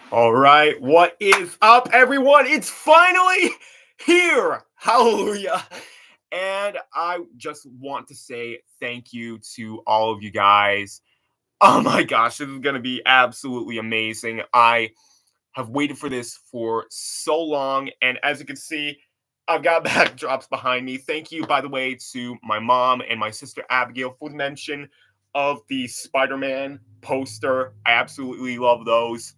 All right, what is up, everyone? It's finally here. Hallelujah. And I just want to say thank you to all of you guys. Oh my gosh, this is going to be absolutely amazing. I have waited for this for so long, and as you can see, I've got backdrops behind me. Thank you, by the way, to my mom and my sister Abigail for the mention of the Spider Man poster. I absolutely love those.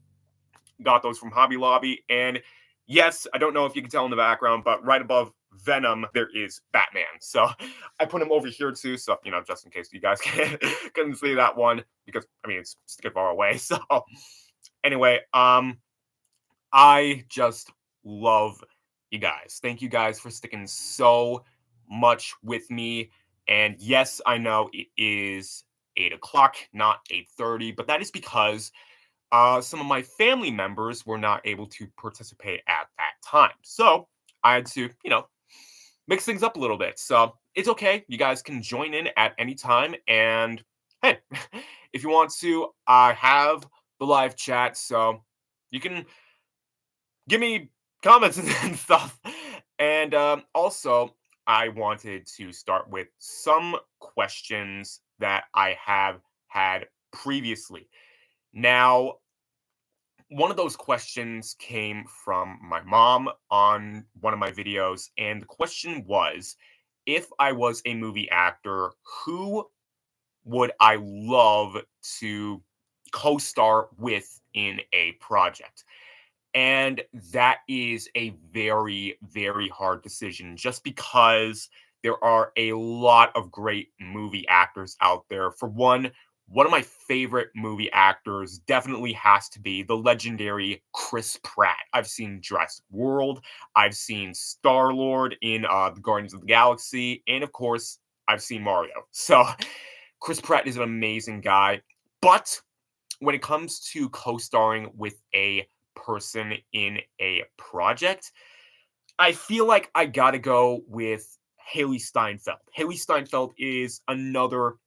Got those from Hobby Lobby. And yes, I don't know if you can tell in the background, but right above Venom, there is Batman. So I put him over here too. So, just in case you guys couldn't see that one, because I mean, it's still far away. So anyway, I just love you guys. Thank you guys for sticking so much with me. And yes, I know it is 8 o'clock, not 8:30, but that is because some of my family members were not able to participate at that time. So I had to, mix things up a little bit. So it's okay. You guys can join in at any time. And hey, if you want to, I have the live chat. So you can give me comments and stuff. And also, I wanted to start with some questions that I have had previously. Now, one of those questions came from my mom on one of my videos, and the question was, if I was a movie actor, who would I love to co-star with in a project? And that is a very, very hard decision just because there are a lot of great movie actors out there. For one of my favorite movie actors definitely has to be the legendary Chris Pratt. I've seen Jurassic World, I've seen Star Lord in the Guardians of the Galaxy, and of course, I've seen Mario. So, Chris Pratt is an amazing guy. But when it comes to co starring with a person in a project, I feel like I gotta go with Haley Steinfeld. Haley Steinfeld is another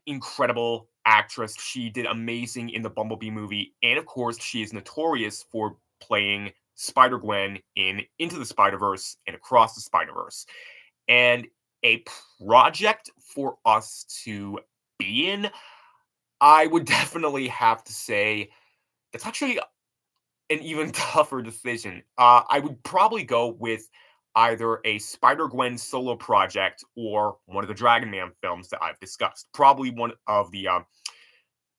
incredible actress. She did amazing in the Bumblebee movie, and of course, she is notorious for playing Spider Gwen in Into the Spider Verse and Across the Spider Verse. And a project for us to be in, I would definitely have to say it's actually an even tougher decision. I would probably go with either a Spider Gwen solo project or one of the Dragon Man films that I've discussed. Probably one of the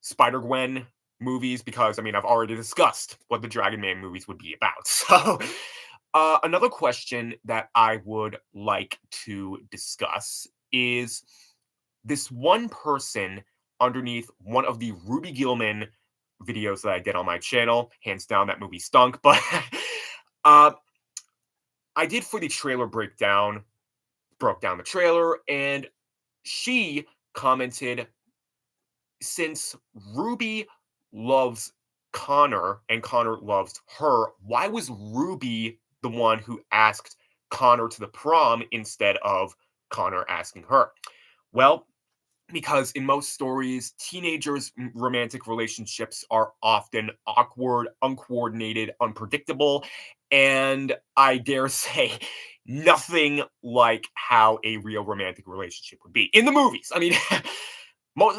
Spider Gwen movies because I mean I've already discussed what the Dragon Man movies would be about. So another question that I would like to discuss is this one person underneath one of the Ruby Gilman videos that I did on my channel. Hands down, that movie stunk. But uh, I did for the trailer breakdown, broke down the trailer, and she commented, since Ruby loves Connor and Connor loves her, why was Ruby the one who asked Connor to the prom instead of Connor asking her? Well, because in most stories, teenagers' romantic relationships are often awkward, uncoordinated, unpredictable, and I dare say nothing like how a real romantic relationship would be in the movies. I mean,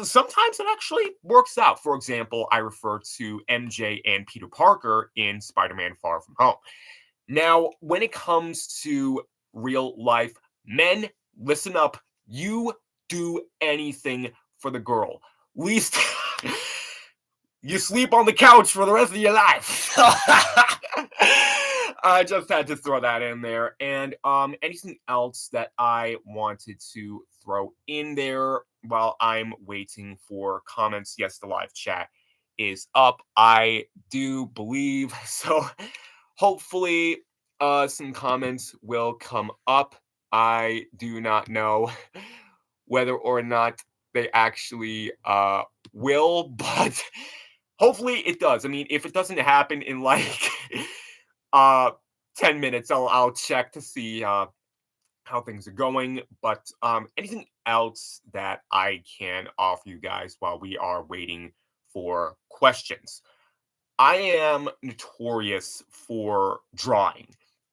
sometimes it actually works out. For example, I refer to MJ and Peter Parker in Spider Man Far From Home. Now, when it comes to real life men, listen up. You do anything for the girl. Least you sleep on the couch for the rest of your life. I just had to throw that in there. And anything else that I wanted to throw in there while I'm waiting for comments? Yes, the live chat is up. I do believe so. Hopefully, some comments will come up. I do not know whether or not they actually will, but hopefully it does. I mean, if it doesn't happen in like uh 10 minutes, I'll check to see how things are going. But anything else that I can offer you guys while we are waiting for questions? I am notorious for drawing.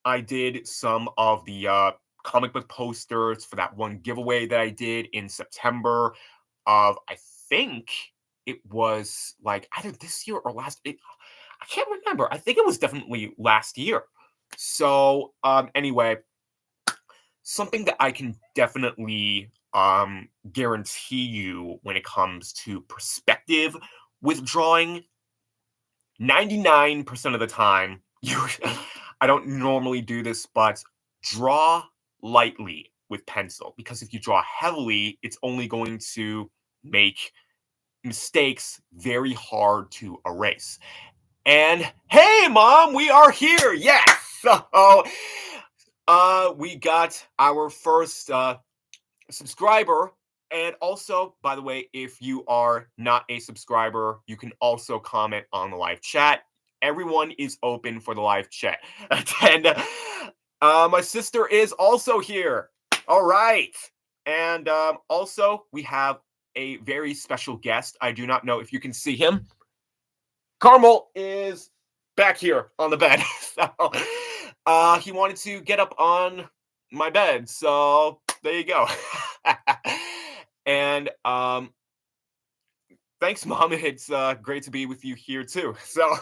I did some of the comic book posters for that one giveaway that I did in September of, I think it was like either this year or I can't remember. I think it was definitely last year. So, anyway, something that I can definitely guarantee you when it comes to perspective with drawing, 99% of the time, I don't normally do this, but draw lightly with pencil, because if you draw heavily, it's only going to make mistakes very hard to erase. And hey, mom, we are here. Yes. So, we got our first subscriber. And also, by the way, if you are not a subscriber, you can also comment on the live chat. Everyone is open for the live chat. And my sister is also here. All right. And also, we have a very special guest. I do not know if you can see him. Carmel is back here on the bed. So, he wanted to get up on my bed. So there you go. And thanks, mom. It's great to be with you here too. So,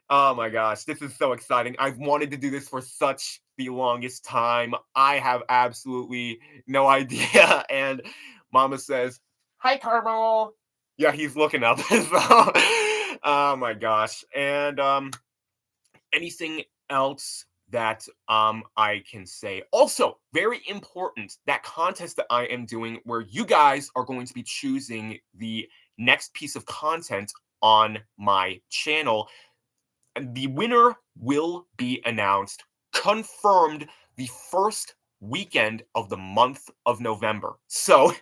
oh my gosh, this is so exciting. I've wanted to do this for such the longest time. I have absolutely no idea. And mama says, "Hi, Carmel." Yeah, he's looking up. So, oh my gosh. And anything else that I can say? Also, very important, that contest that I am doing where you guys are going to be choosing the next piece of content on my channel. And the winner will be announced, confirmed, the first weekend of the month of November. So,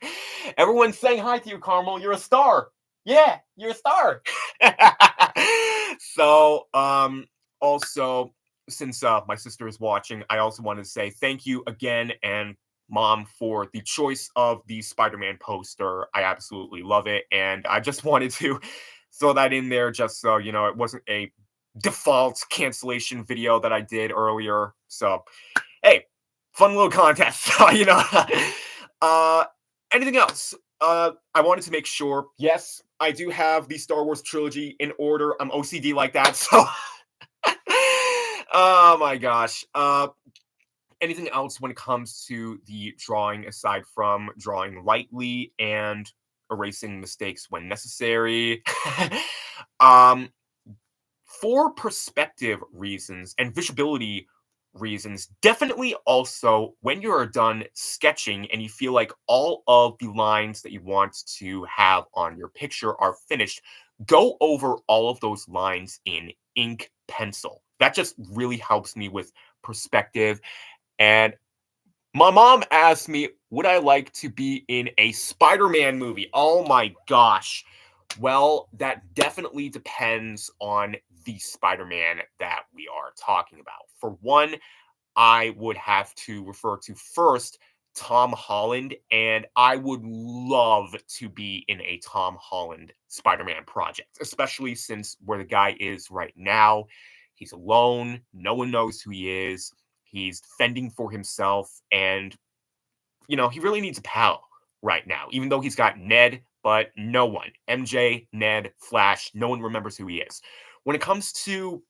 everyone's saying hi to you, Carmel. You're a star. Yeah, you're a star. So, also, since my sister is watching, I also wanted to say thank you again, and mom, for the choice of the Spider-Man poster. I absolutely love it, and I just wanted to throw that in there just so you know it wasn't a default cancellation video that I did earlier. So, hey, fun little contest. You know. uh, Anything else? I wanted to make sure. Yes, I do have the Star Wars trilogy in order. I'm OCD like that, so. Oh my gosh. Anything else when it comes to the drawing, aside from drawing lightly and erasing mistakes when necessary? um, for perspective reasons and visibility reasons, definitely also when you're done sketching and you feel like all of the lines that you want to have on your picture are finished, go over all of those lines in ink pencil. That just really helps me with perspective. And my mom asked me, would I like to be in a Spider-Man movie? Oh my gosh. Well, that definitely depends on the Spider-Man that we are talking about. For one, I would have to refer to first Tom Holland, and I would love to be in a Tom Holland Spider-Man project, especially since where the guy is right now. He's alone, no one knows who he is. He's fending for himself, and he really needs a pal right now, even though he's got Ned, but no one. MJ, Ned, Flash, no one remembers who he is. When it comes to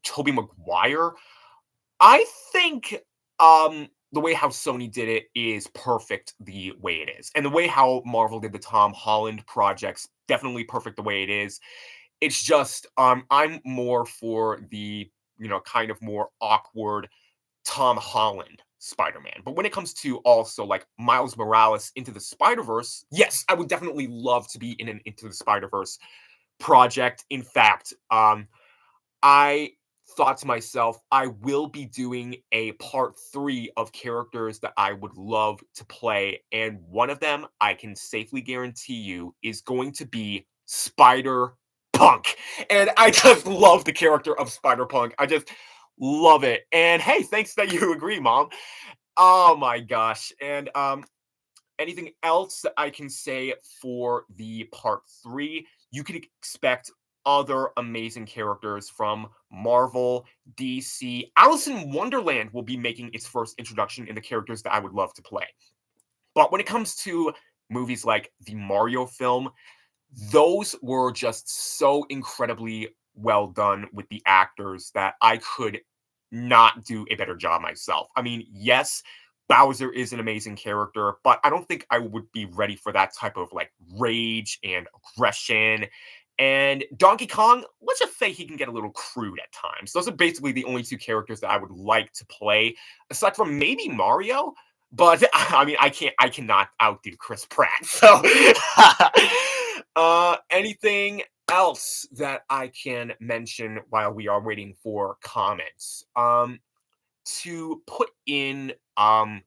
Tobey Maguire, I think the way how Sony did it is perfect the way it is. And the way how Marvel did the Tom Holland projects, definitely perfect the way it is. It's just I'm more for the, kind of more awkward Tom Holland Spider-Man. But when it comes to also like Miles Morales Into the Spider-Verse, yes, I would definitely love to be in an Into the Spider-Verse project. In fact, I thought to myself, I will be doing a part 3 of characters that I would love to play. And one of them, I can safely guarantee you, is going to be Spider Punk. And I just love the character of Spider Punk. I just love it. And hey, thanks that you agree, Mom. Oh my gosh. And anything else that I can say for the part 3? You can expect other amazing characters from Marvel, DC. Alice in Wonderland will be making its first introduction in the characters that I would love to play. But when it comes to movies like the Mario film, those were just so incredibly well done with the actors that I could not do a better job myself. I mean, yes, Bowser is an amazing character, but I don't think I would be ready for that type of like rage and aggression. And Donkey Kong, let's just say he can get a little crude at times. Those are basically the only two characters that I would like to play, aside from maybe Mario. But I mean, I cannot outdo Chris Pratt. So, anything else that I can mention while we are waiting for comments? To put in a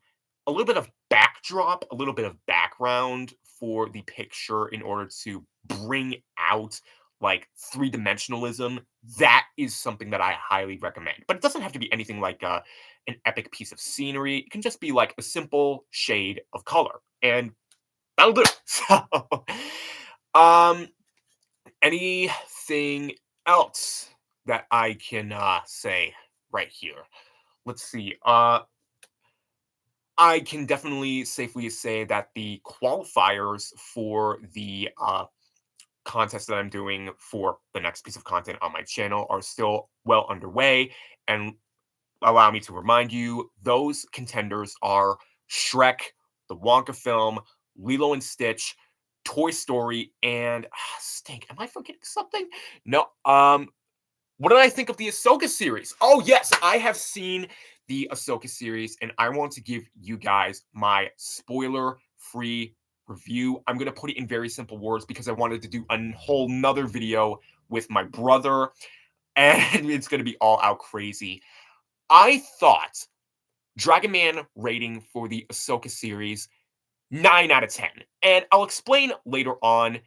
little bit of backdrop, a little bit of background for the picture in order to bring out like three-dimensionalism, that is something that I highly recommend. But it doesn't have to be anything like an epic piece of scenery. It can just be like a simple shade of color, and that'll do. So, um, anything else that I can say right here? Let's see. I can definitely safely say that the qualifiers for the contest that I'm doing for the next piece of content on my channel are still well underway. And allow me to remind you, those contenders are Shrek, the Wonka film, Lilo and Stitch, Toy Story, and stink. Am I forgetting something? No. What did I think of the Ahsoka series? Oh yes, I have seen the Ahsoka series, and I want to give you guys my spoiler-free review. I'm gonna put it in very simple words because I wanted to do a whole nother video with my brother, and it's gonna be all out crazy. I thought Dragon Man rating for the Ahsoka series 9 out of 10. And I'll explain later on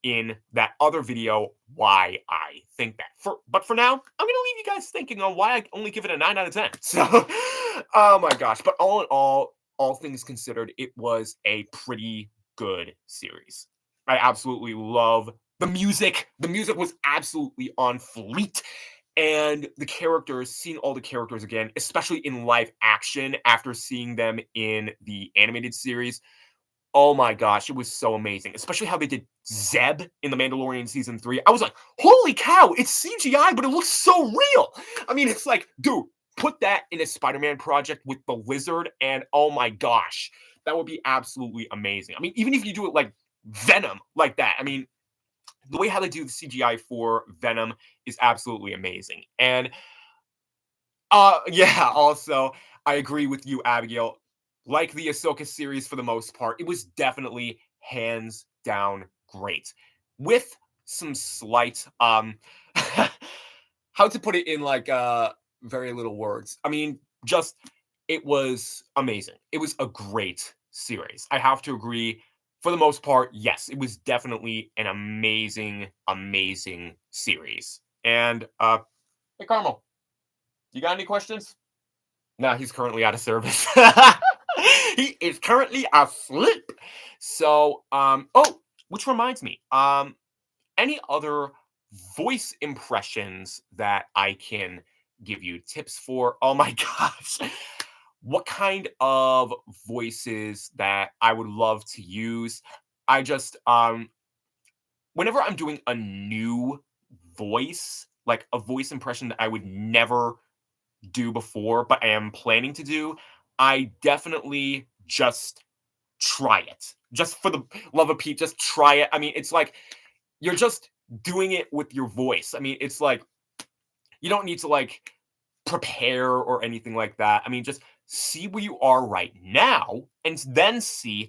in that other video why I think that. But for now, I'm gonna leave you guys thinking on why I only give it a 9 out of 10. So, oh my gosh. But all in all things considered, it was a pretty good series. I absolutely love the music. The music was absolutely on fleet. And the characters, seeing all the characters again, especially in live action after seeing them in the animated series, oh my gosh, it was so amazing. Especially how they did Zeb in The Mandalorian Season 3. I was like, holy cow, it's CGI, but it looks so real. I mean, it's like, dude, put that in a Spider-Man project with the lizard, and oh my gosh, that would be absolutely amazing. I mean, even if you do it like Venom, like that, I mean, the way how they do the CGI for Venom is absolutely amazing. And yeah, also, I agree with you, Abigail. Like the Ahsoka series for the most part, it was definitely hands down great. With some slight how to put it in like very little words. I mean, just it was amazing. It was a great series. I have to agree. For the most part, yes, it was definitely an amazing, amazing series. And hey Carmel, you got any questions? No, he's currently out of service. He is currently asleep. So, oh, which reminds me, any other voice impressions that I can give you tips for? Oh my gosh. What kind of voices that I would love to use? I just whenever I'm doing a new voice, like a voice impression that I would never do before, but I am planning to do, I definitely just try it. Just for the love of Pete, just try it. I mean, it's like you're just doing it with your voice. I mean, it's like you don't need to like prepare or anything like that. I mean, just see where you are right now and then see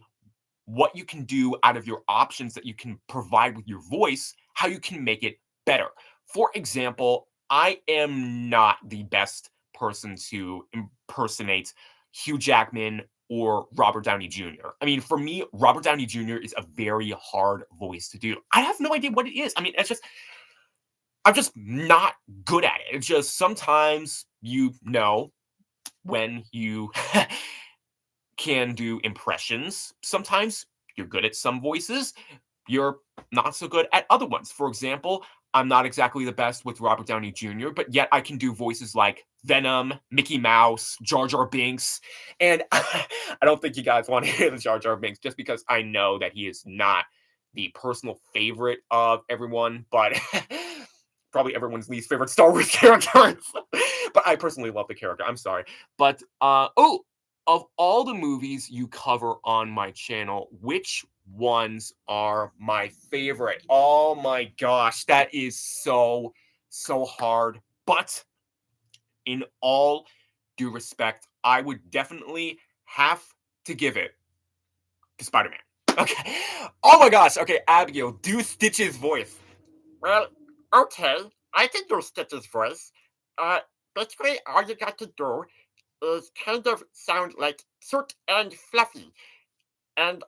what you can do out of your options that you can provide with your voice, how you can make it better. For example, I am not the best person to impersonate Hugh Jackman or Robert Downey Jr. I mean, for me, Robert Downey Jr. is a very hard voice to do. I have no idea what it is. I mean, it's just, I'm just not good at it. It's just sometimes you know when you can do impressions. Sometimes you're good at some voices, you're not so good at other ones. For example, I'm not exactly the best with Robert Downey Jr., but yet I can do voices like Venom, Mickey Mouse, Jar Jar Binks, and I don't think you guys want to hear the Jar Jar Binks just because I know that he is not the personal favorite of everyone, but probably everyone's least favorite Star Wars character. But I personally love the character. I'm sorry. But of all the movies you cover on my channel, which ones are my favorite? Oh my gosh, that is so hard. But in all due respect, I would definitely have to give it to Spider-Man. Okay. Oh my gosh. Okay, Abigail, do Stitch's voice. Well, okay. I can do Stitch's voice. Uh, Basically, all you got to do is kind of sound like cute and fluffy. And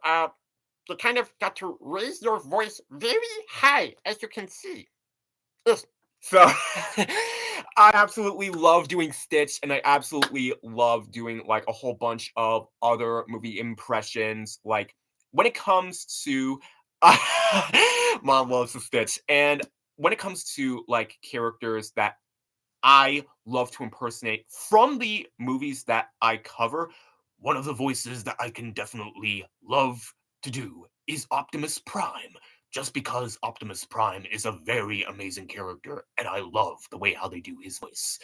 you kind of got to raise your voice very high, as you can see. Yes. So I absolutely love doing Stitch, and I absolutely love doing like a whole bunch of other movie impressions. Like when it comes to Mom loves the Stitch, and when it comes to like characters that I love to impersonate from the movies that I cover, one of the voices that I can definitely love to do is Optimus Prime. Just because Optimus Prime is a very amazing character, and I love the way how they do his voice.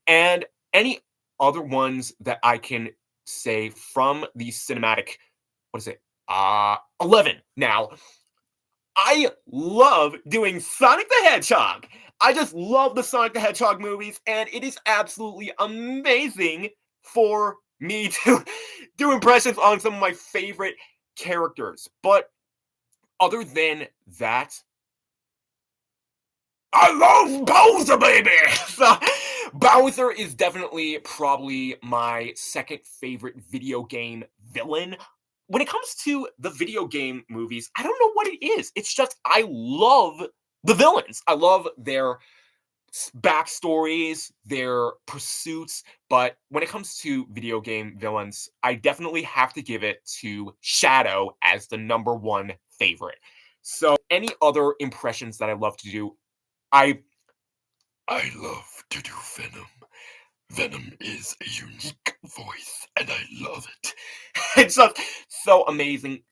And any other ones that I can say from the cinematic, what is it? 11 now. I love doing Sonic the Hedgehog. I just love the Sonic the Hedgehog movies, and it is absolutely amazing for me to do impressions on some of my favorite characters. But other than that, I love Bowser, baby! So, Bowser is definitely probably my second favorite video game villain. When it comes to the video game movies, I don't know what it is. It's just I love the villains. I love their backstories, their pursuits. But when it comes to video game villains, I definitely have to give it to Shadow as the number one favorite. So, any other impressions that I love to do, I love to do Venom. Venom is a unique voice, and I love it. It's just so amazing.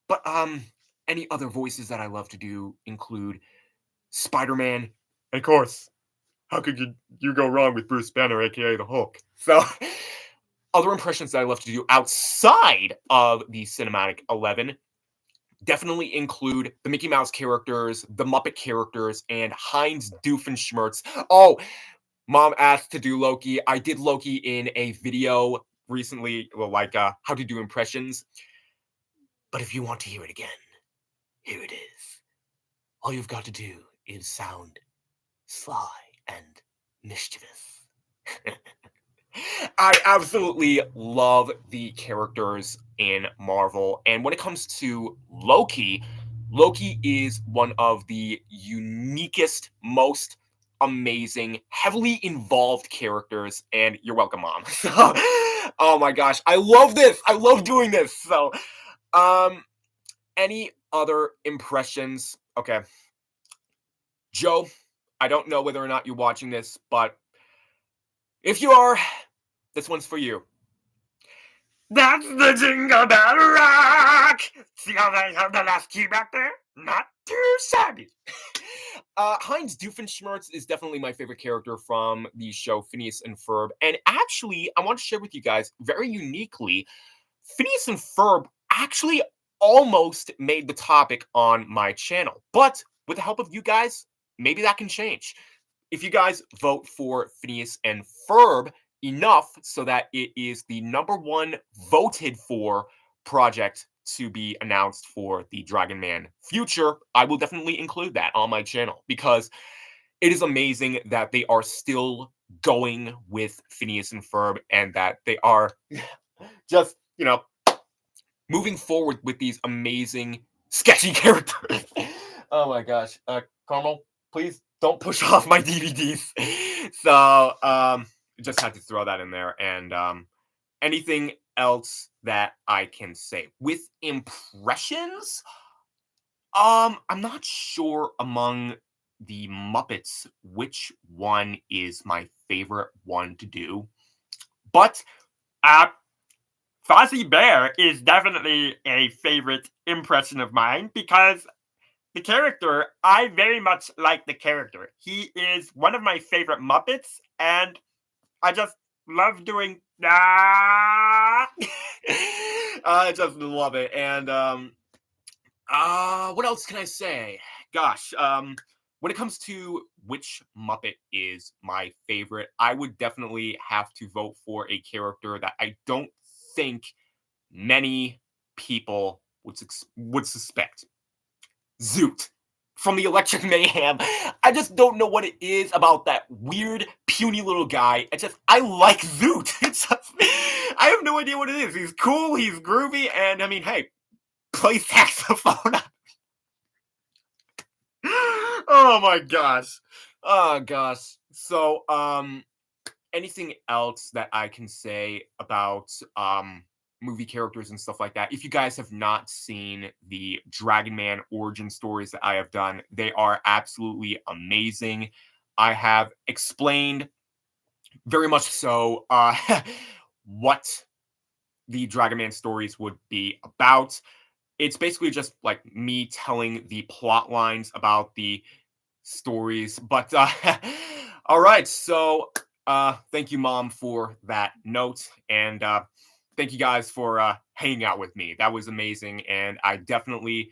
But any other voices that I love to do include Spider-Man, and of course, how could you go wrong with Bruce Banner, aka the Hulk? So, other impressions that I love to do outside of the cinematic 11 definitely include the Mickey Mouse characters, the Muppet characters, and Heinz Doofenshmirtz. Oh, Mom asked to do Loki. I did Loki in a video recently, well, like how to do impressions. But if you want to hear it again, here it is. All you've got to do is sound sly and mischievous. I absolutely love the characters in Marvel. And when it comes to Loki, Loki is one of the uniquest, most amazing, heavily involved characters. And you're welcome, Mom. So, oh my gosh, I love this. I love doing this. So, any other impressions? Okay. Joe, I don't know whether or not you're watching this, but if you are, this one's for you. That's the Jingle Bell Rock! See how they have the last key back there? Not too shabby. Heinz Doofenshmirtz is definitely my favorite character from the show Phineas and Ferb. And actually, I want to share with you guys, very uniquely, Phineas and Ferb actually almost made the topic on my channel. But with the help of you guys, maybe that can change. If you guys vote for Phineas and Ferb enough so that it is the number one voted for project to be announced for the Dragon Man future, I will definitely include that on my channel because it is amazing that they are still going with Phineas and Ferb and that they are just, moving forward with these amazing, sketchy characters. Oh my gosh. Carmel, please don't push off my DVDs. So, just had to throw that in there. And anything else that I can say with impressions? I'm not sure among the Muppets, which one is my favorite one to do. But Uh, Fozzie Bear is definitely a favorite impression of mine because the character, I very much like the character. He is one of my favorite Muppets, and I just love doing ah. I just love it. And what else can I say? Gosh, when it comes to which Muppet is my favorite, I would definitely have to vote for a character that I don't think many people would suspect. Zoot from the Electric Mayhem. I just don't know what it is about that weird, puny little guy. It's just, I like Zoot. It's just, I have no idea what it is. He's cool, he's groovy, and I mean, hey, play saxophone. Oh my gosh. Oh gosh. So, anything else that I can say about movie characters and stuff like that? If you guys have not seen the Dragon Man origin stories that I have done, they are absolutely amazing. I have explained very much so what the Dragon Man stories would be about. It's basically just like me telling the plot lines about the stories. But all right, so thank you, Mom, for that note, and thank you guys for hanging out with me. That was amazing, and I definitely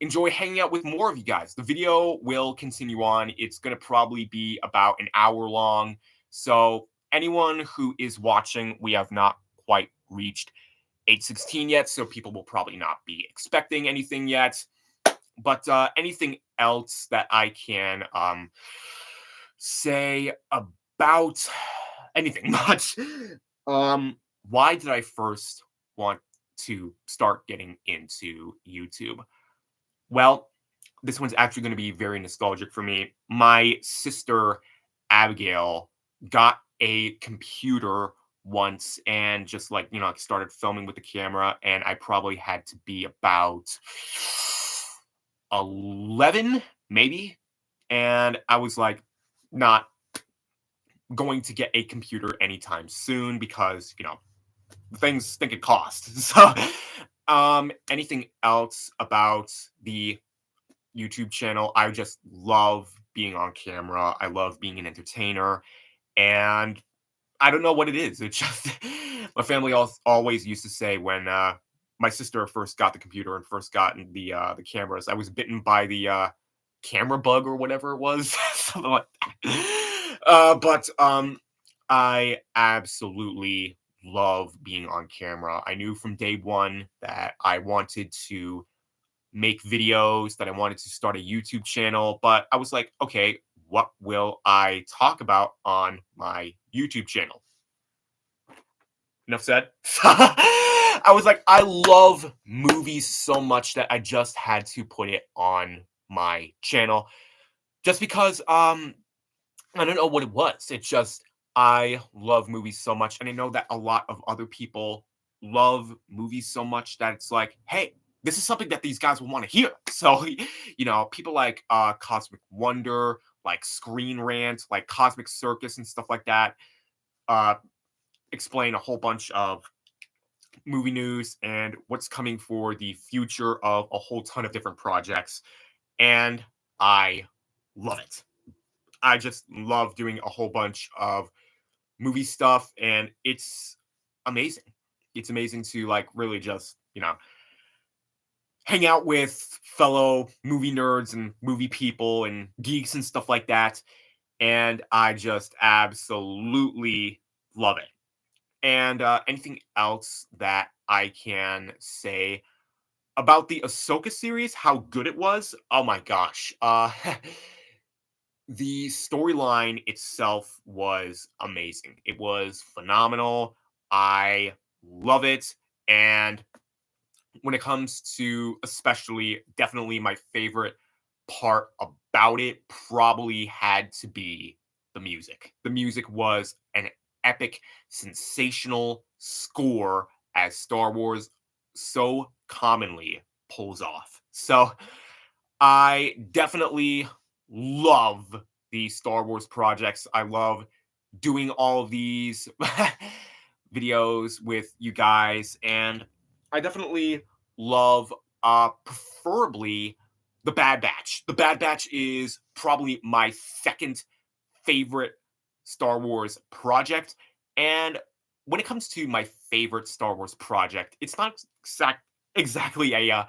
enjoy hanging out with more of you guys. The video will continue on. It's going to probably be about an hour long. So anyone who is watching, we have not quite reached 816 yet, so people will probably not be expecting anything yet. But anything else that I can say about anything much? Why did I first want to start getting into YouTube? Well, this one's actually going to be very nostalgic for me. My sister Abigail got a computer once and just like, started filming with the camera, and I probably had to be about 11 maybe, and I was like not going to get a computer anytime soon because things think it costs. So anything else about the YouTube channel? I just love being on camera. I love being an entertainer, and I don't know what it is. It's just my family always used to say when my sister first got the computer and first got the cameras, I was bitten by the camera bug or whatever it was, something like that. But I absolutely love being on camera. I knew from day one that I wanted to make videos, that I wanted to start a YouTube channel, but I was like, okay, what will I talk about on my YouTube channel? Enough said. I was like, I love movies so much that I just had to put it on my channel. Just because I don't know what it was. It's just I love movies so much, and I know that a lot of other people love movies so much that it's like, hey, this is something that these guys will want to hear. So, people like Cosmic Wonder, like Screen Rant, like Cosmic Circus and stuff like that, explain a whole bunch of movie news and what's coming for the future of a whole ton of different projects. And I love it. I just love doing a whole bunch of movie stuff, and it's amazing. It's amazing to like really just, hang out with fellow movie nerds and movie people and geeks and stuff like that. And I just absolutely love it. And anything else that I can say about the Ahsoka series, how good it was? Oh my gosh. The storyline itself was amazing. It was phenomenal. I love it. And when it comes to especially definitely my favorite part about it probably had to be the music. The music was an epic, sensational score as Star Wars so commonly pulls off. So I definitely love the Star Wars projects. I love doing all of these videos with you guys, and I definitely love preferably the Bad Batch. The Bad Batch is probably my second favorite Star Wars project. And when it comes to my favorite Star Wars project, it's not exactly a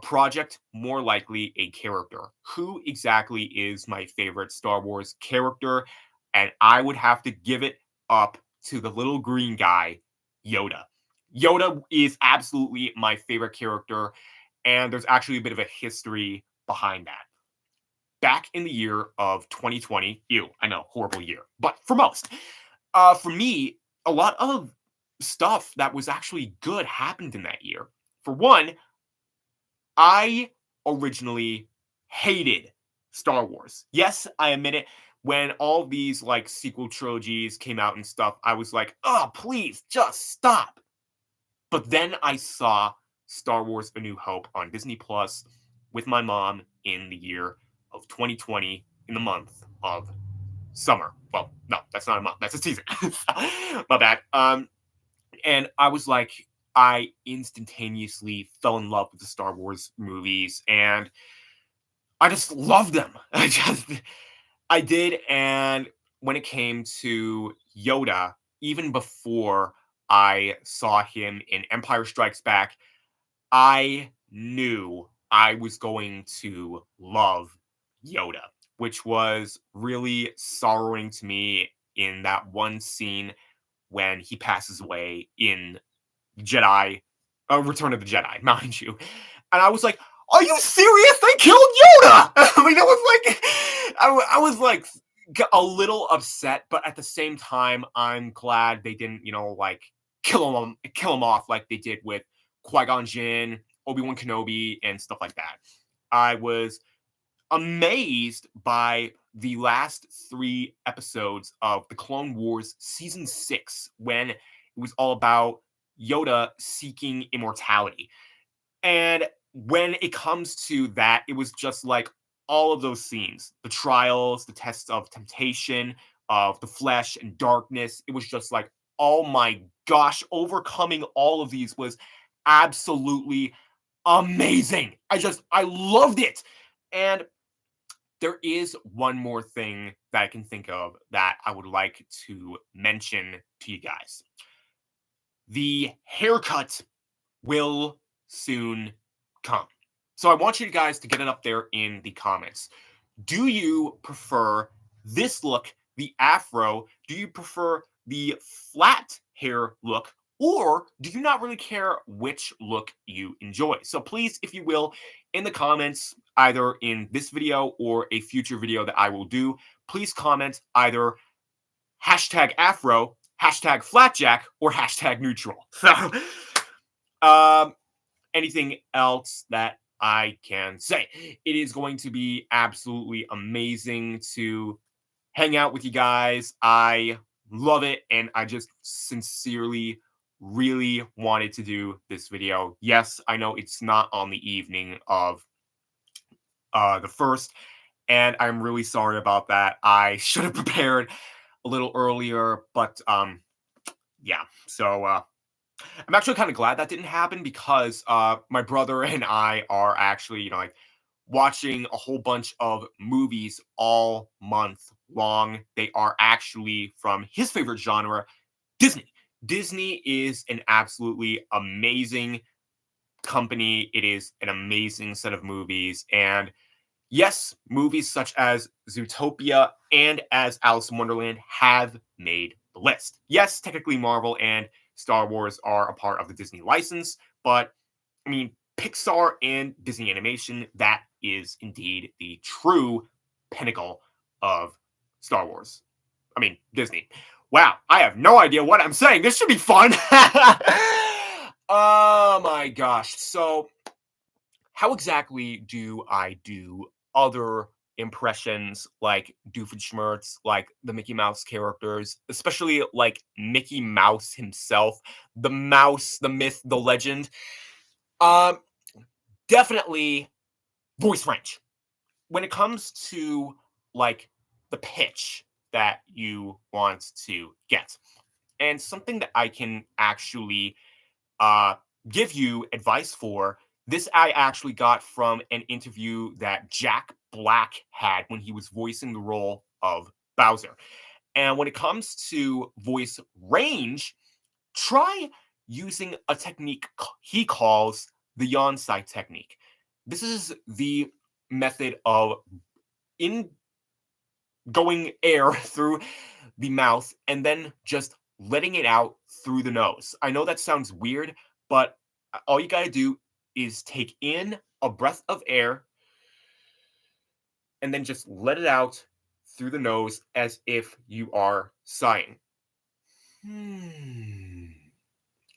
project, more likely a character. Who exactly is my favorite Star Wars character? And I would have to give it up to the little green guy, Yoda. Yoda is absolutely my favorite character, and there's actually a bit of a history behind that. Back in the year of 2020, I know, horrible year, but for most, for me, a lot of stuff that was actually good happened in that year. For one, I originally hated Star Wars. Yes, I admit it. When all these like sequel trilogies came out and stuff, I was like, oh, please just stop. But then I saw Star Wars A New Hope on Disney Plus with my mom in the year of 2020 in the month of summer. Well, no, that's not a month. That's a season. My bad. And I was like, I instantaneously fell in love with the Star Wars movies, and I just loved them. I did. And when it came to Yoda, even before I saw him in Empire Strikes Back, I knew I was going to love Yoda, which was really sorrowing to me in that one scene when he passes away in Jedi, Return of the Jedi, mind you. And I was like, are you serious? They killed Yoda! I mean, I was like a little upset, but at the same time, I'm glad they didn't, like kill him off like they did with Qui-Gon Jinn, Obi-Wan Kenobi, and stuff like that. I was amazed by the last 3 episodes of the Clone Wars Season 6, when it was all about Yoda seeking immortality. And when it comes to that, it was just like all of those scenes, the trials, the tests of temptation, of the flesh and darkness. It was just like, oh my gosh, overcoming all of these was absolutely amazing. I loved it. And there is one more thing that I can think of that I would like to mention to you guys. The haircut will soon come. So I want you guys to get it up there in the comments. Do you prefer this look, the afro? Do you prefer the flat hair look? Or do you not really care which look you enjoy? So please, if you will, in the comments, either in this video or a future video that I will do, please comment either hashtag afro, hashtag flatjack, or hashtag neutral. So, anything else that I can say? It is going to be absolutely amazing to hang out with you guys. I love it, and I just sincerely really wanted to do this video. Yes, I know it's not on the evening of the 1st, and I'm really sorry about that. I should have prepared a little earlier, but yeah. So I'm actually kind of glad that didn't happen, because my brother and I are actually, like watching a whole bunch of movies all month long. They are actually from his favorite genre, Disney. Disney is an absolutely amazing company. It is an amazing set of movies. And yes, movies such as Zootopia and as Alice in Wonderland have made the list. Yes, technically Marvel and Star Wars are a part of the Disney license, but I mean, Pixar and Disney Animation, that is indeed the true pinnacle of Star Wars. I mean, Disney. Wow, I have no idea what I'm saying. This should be fun. Oh my gosh. So, how exactly do I do other impressions like Doofenshmirtz, like the Mickey Mouse characters, especially like Mickey Mouse himself, the mouse, the myth, the legend? Definitely voice range. When it comes to like the pitch that you want to get. And something that I can actually give you advice for, this I actually got from an interview that Jack Black had when he was voicing the role of Bowser. And when it comes to voice range, try using a technique he calls the Yonsei technique. This is the method of going air through the mouth and then just letting it out through the nose. I know that sounds weird, but all you gotta do is take in a breath of air and then just let it out through the nose as if you are sighing. And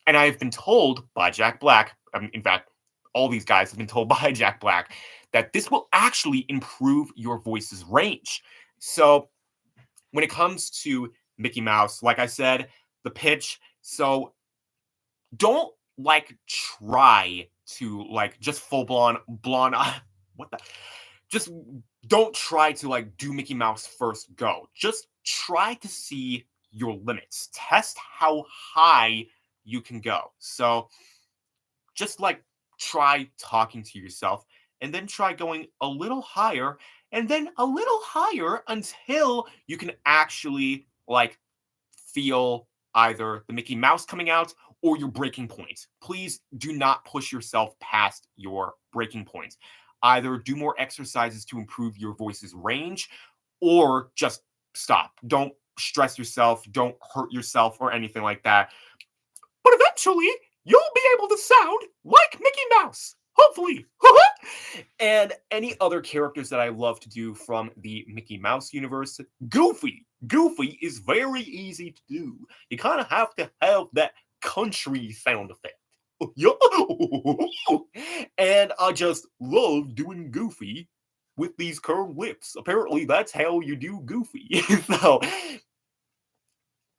I've been told by Jack Black, in fact, all these guys have been told by Jack Black, that this will actually improve your voice's range. So when it comes to Mickey Mouse, like I said, the pitch, so don't try to just full blonde, what the? Just don't try to do Mickey Mouse first go. Just try to see your limits. Test how high you can go. So just try talking to yourself and then try going a little higher and then a little higher until you can actually feel either the Mickey Mouse coming out or your breaking point. Please do not push yourself past your breaking point. Either do more exercises to improve your voice's range or just stop. Don't stress yourself. Don't hurt yourself or anything like that. But eventually, you'll be able to sound like Mickey Mouse. Hopefully. And any other characters that I love to do from the Mickey Mouse universe? Goofy. Goofy is very easy to do. You kind of have to have that country sound effect. And I just love doing Goofy with these curved lips. Apparently, that's how you do Goofy. So,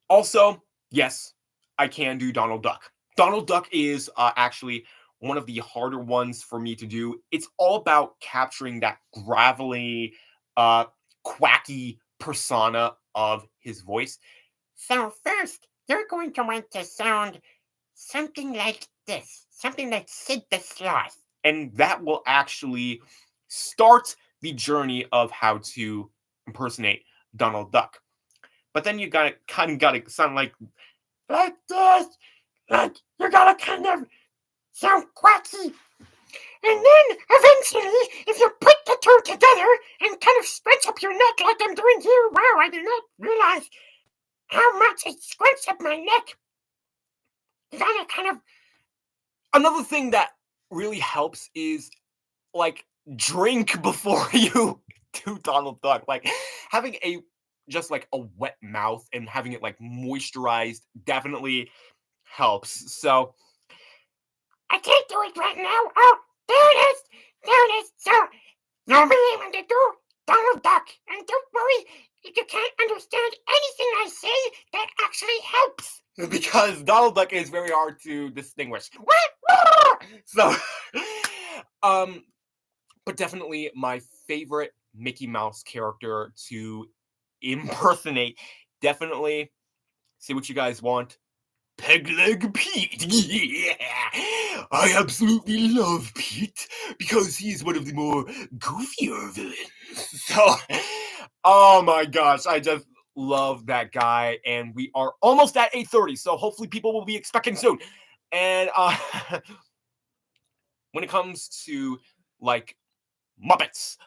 also, yes, I can do Donald Duck. Donald Duck is actually one of the harder ones for me to do. It's all about capturing that gravelly, quacky persona of his voice. So first, you're going to want to sound something like this. Something like Sid the Sloth. And that will actually start the journey of how to impersonate Donald Duck. But then you gotta sound like this. You gotta kind of sound quacky. And then, eventually, if you put the two together and kind of scrunch up your neck like I'm doing here, wow, I did not realize how much it scrunched up my neck. You gotta kind of... Another thing that really helps is, drink before you do Donald Duck. Having a wet mouth and having it, moisturized definitely helps. So... I can't do it right now. Oh, there it is. There it is. So, you'll be able to do Donald Duck. And don't worry, if you can't understand anything I say, that actually helps. Because Donald Duck is very hard to distinguish. What? So, but definitely my favorite Mickey Mouse character to impersonate. Definitely, see what you guys want. Pegleg Pete. Yeah. I absolutely love Pete because he's one of the more goofier villains. So, oh my gosh, I just love that guy. And we are almost at 8:30, so hopefully people will be expecting soon. And when it comes to Muppets,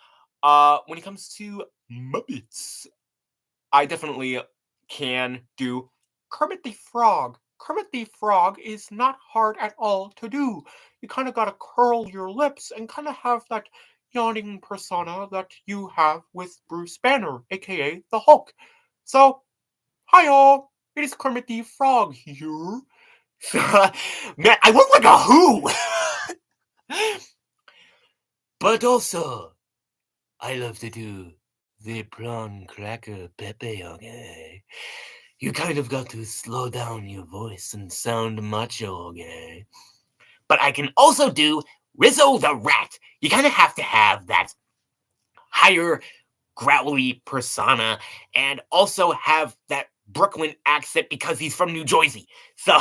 I definitely can do Kermit the Frog. Kermit the Frog is not hard at all to do. You kind of got to curl your lips and kind of have that yawning persona that you have with Bruce Banner, aka the Hulk. So, hi all, it is Kermit the Frog here. Man, I look like a Who! But also, I love to do the prawn cracker Pepe, okay? You kind of got to slow down your voice and sound macho, okay? But I can also do Rizzo the Rat. You kind of have to have that higher, growly persona and also have that Brooklyn accent because he's from New Jersey. So,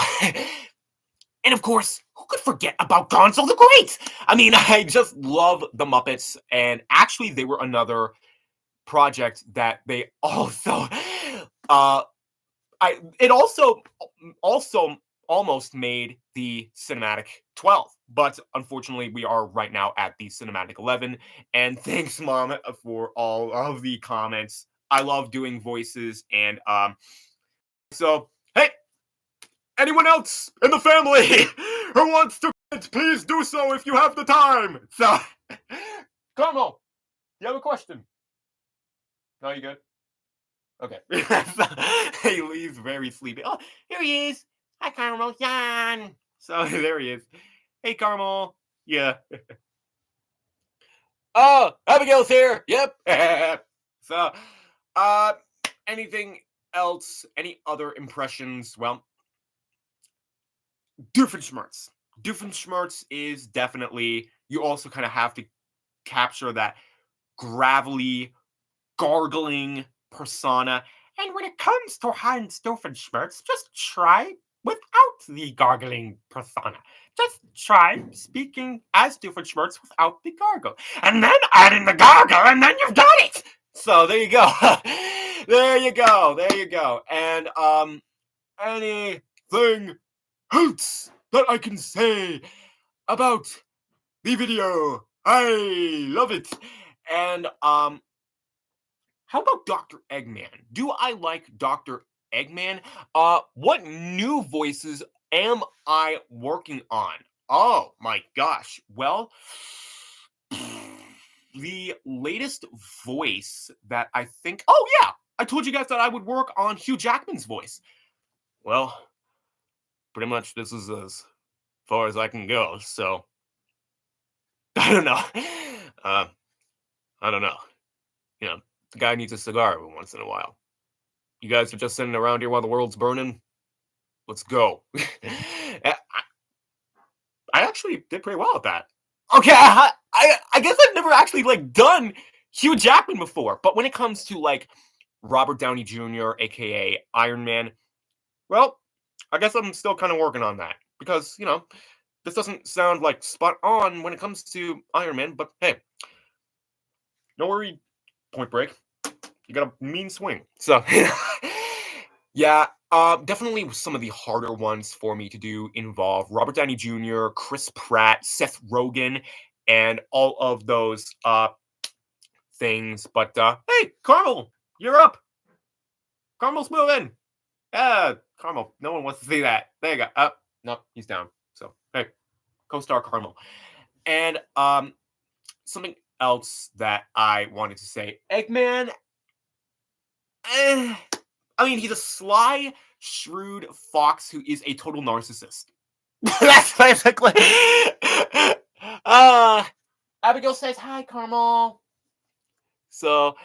and of course, who could forget about Gonzo the Great? I mean, I just love the Muppets, and actually, they were another project that they also, it also almost made the cinematic 12, but unfortunately, we are right now at the cinematic 11. And thanks, Mom, for all of the comments. I love doing voices, and so hey, anyone else in the family who wants to please do so if you have the time. So, Carmel, you have a question? No, you good? Okay. He's very sleepy. Oh, here he is. Hi, Carmel. Yan. So there he is. Hey, Carmel. Yeah. Oh, Abigail's here. Yep. So, anything else? Any other impressions? Well, Doofenshmirtz. Doofenshmirtz is definitely, you also kind of have to capture that gravelly, gargling persona. And when it comes to Heinz Doofenshmirtz, just try without the gargling persona. Just try speaking as Doofenshmirtz without the gargle. And then add in the gargle, and then you've got it! So there you go. There you go. There you go. And anything else that I can say about the video? I love it. And how about Dr. Eggman? Do I like Dr. Eggman? What new voices am I working on? Oh my gosh. Well, the latest voice that I think, oh yeah, I told you guys that I would work on Hugh Jackman's voice. Well, pretty much this is as far as I can go, so I don't know. I don't know. You know, the guy needs a cigar every once in a while. You guys are just sitting around here while the world's burning. Let's go. I actually did pretty well at that. Okay, I guess I've never actually done Hugh Jackman before, but when it comes to Robert Downey Jr., aka Iron Man, well, I guess I'm still kind of working on that because this doesn't sound spot on when it comes to Iron Man, but hey, no worry, Point Break. You got a mean swing. So, yeah, definitely some of the harder ones for me to do involve Robert Downey Jr., Chris Pratt, Seth Rogen, and all of those things. But, hey, Carmel, you're up. Carmel's moving. Carmel, no one wants to see that. There you go. No, he's down. So, hey, co-star Carmel. And something else that I wanted to say. Eggman, I mean, he's a sly, shrewd fox who is a total narcissist. That's basically. Abigail says, hi, Carmel. So,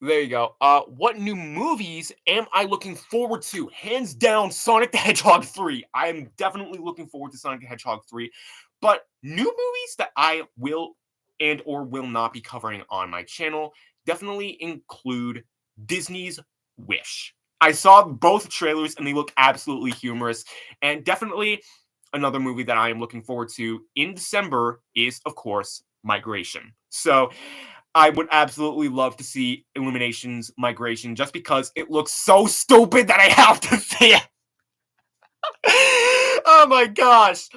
there you go. What new movies am I looking forward to? Hands down, Sonic the Hedgehog 3. I am definitely looking forward to Sonic the Hedgehog 3. But new movies that I will and or will not be covering on my channel definitely include Disney's Wish. I saw both trailers and they look absolutely humorous. And definitely another movie that I am looking forward to in December is, of course, Migration. So I would absolutely love to see Illumination's Migration just because it looks so stupid that I have to see it. Oh my gosh.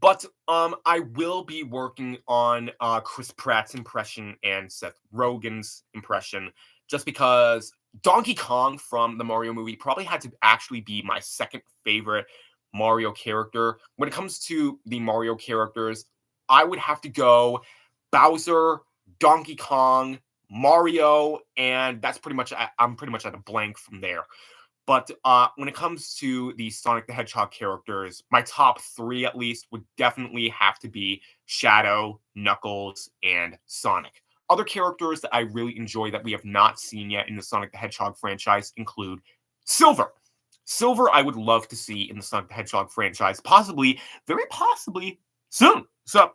But I will be working on Chris Pratt's impression and Seth Rogen's impression just because Donkey Kong from the Mario movie probably had to actually be my second favorite Mario character. When it comes to the Mario characters, I would have to go Bowser, Donkey Kong, Mario, and that's pretty much, I'm pretty much at a blank from there. But when it comes to the Sonic the Hedgehog characters, my top three at least would definitely have to be Shadow, Knuckles, and Sonic. Other characters that I really enjoy that we have not seen yet in the Sonic the Hedgehog franchise include Silver. Silver I would love to see in the Sonic the Hedgehog franchise, possibly, very possibly, soon. So,